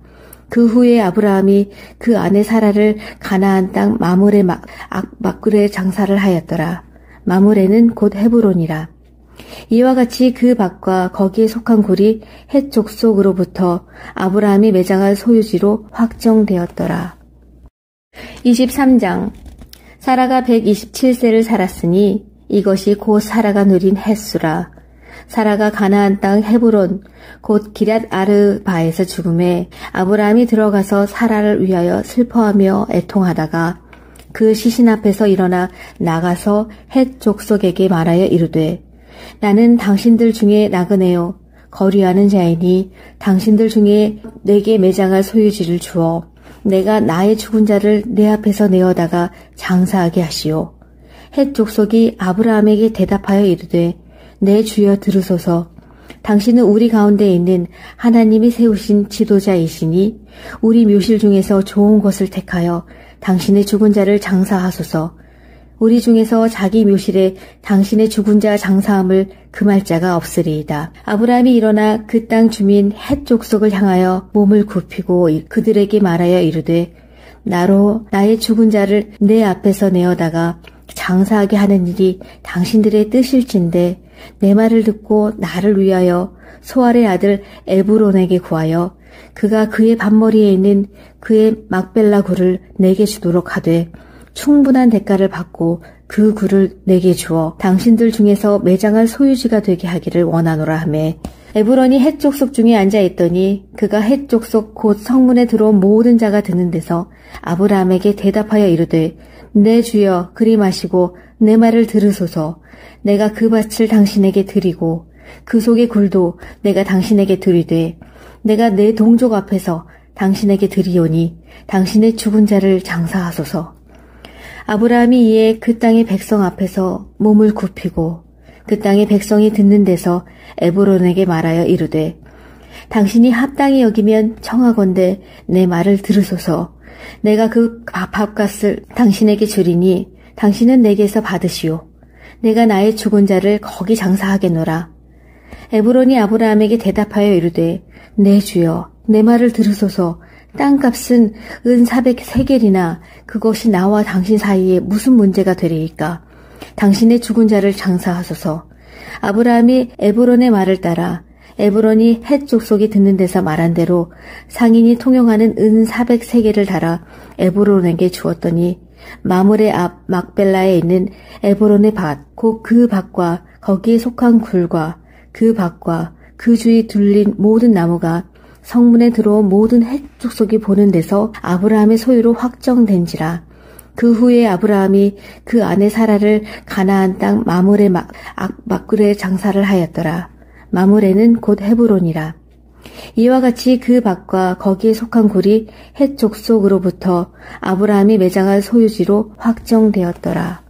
그 후에 아브라함이 그 아내 사라를 가나안 땅 마므레 막굴에 장사를 하였더라. 마므레는 곧 헤브론이라. 이와 같이 그 밭과 거기에 속한 굴이 헷 족속으로부터 아브라함이 매장할 소유지로 확정되었더라. 23장. 사라가 127세를 살았으니 이것이 곧 사라가 누린 햇수라. 사라가 가나안 땅 헤브론 곧 기럇 아르바에서 죽음에 아브라함이 들어가서 사라를 위하여 슬퍼하며 애통하다가 그 시신 앞에서 일어나 나가서 헷 족속에게 말하여 이르되 나는 당신들 중에 나그네요 거류하는 자이니 당신들 중에 내게 매장할 소유지를 주어 내가 나의 죽은 자를 내 앞에서 내어다가 장사하게 하시오. 헷 족속이 아브라함에게 대답하여 이르되 내 주여 들으소서. 당신은 우리 가운데 있는 하나님이 세우신 지도자이시니 우리 묘실 중에서 좋은 것을 택하여 당신의 죽은 자를 장사하소서. 우리 중에서 자기 묘실에 당신의 죽은 자 장사함을 금할 자가 없으리이다. 아브라함이 일어나 그 땅 주민 헷 족속을 향하여 몸을 굽히고 그들에게 말하여 이르되 나로 나의 죽은 자를 내 앞에서 내어다가 장사하게 하는 일이 당신들의 뜻일진데 내 말을 듣고 나를 위하여 소알의 아들 에브론에게 구하여 그가 그의 밭머리에 있는 그의 막벨라 굴을 내게 주도록 하되 충분한 대가를 받고 그 굴을 내게 주어 당신들 중에서 매장할 소유지가 되게 하기를 원하노라 하매 에브론이 헷 족속 중에 앉아 있더니 그가 헷 족속 곧 성문에 들어온 모든 자가 드는 데서 아브라함에게 대답하여 이르되 내 주여 그리 마시고 내 말을 들으소서. 내가 그 밭을 당신에게 드리고 그 속의 굴도 내가 당신에게 드리되 내가 내 동족 앞에서 당신에게 드리오니 당신의 죽은 자를 장사하소서. 아브라함이 이에 그 땅의 백성 앞에서 몸을 굽히고 그 땅의 백성이 듣는 데서 에브론에게 말하여 이르되 당신이 합당히 여기면 청하건대 내 말을 들으소서. 내가 그 밥값을 당신에게 주리니 당신은 내게서 받으시오. 내가 나의 죽은 자를 거기 장사하겠노라. 에브론이 아브라함에게 대답하여 이르되 내 주여 내 말을 들으소서. 땅값은 은 400세겔이나 그것이 나와 당신 사이에 무슨 문제가 되리이까. 당신의 죽은 자를 장사하소서. 아브라함이 에브론의 말을 따라 에브론이 헷 족속이 듣는 데서 말한 대로 상인이 통용하는 은 400세겔을 달아 에브론에게 주었더니 마므레 앞 막벨라에 있는 에브론의 밭, 곧 그 밭과 거기에 속한 굴과 그 밭과 그 주위 둘린 모든 나무가 성문에 들어온 모든 헷 족속이 보는 데서 아브라함의 소유로 확정된지라. 그 후에 아브라함이 그 아내 사라를 가나안 땅 마므레 막굴에 장사를 하였더라. 마므레는 곧 헤브론이라. 이와 같이 그 밭과 거기에 속한 굴이 헷 족속으로부터 아브라함이 매장할 소유지로 확정되었더라.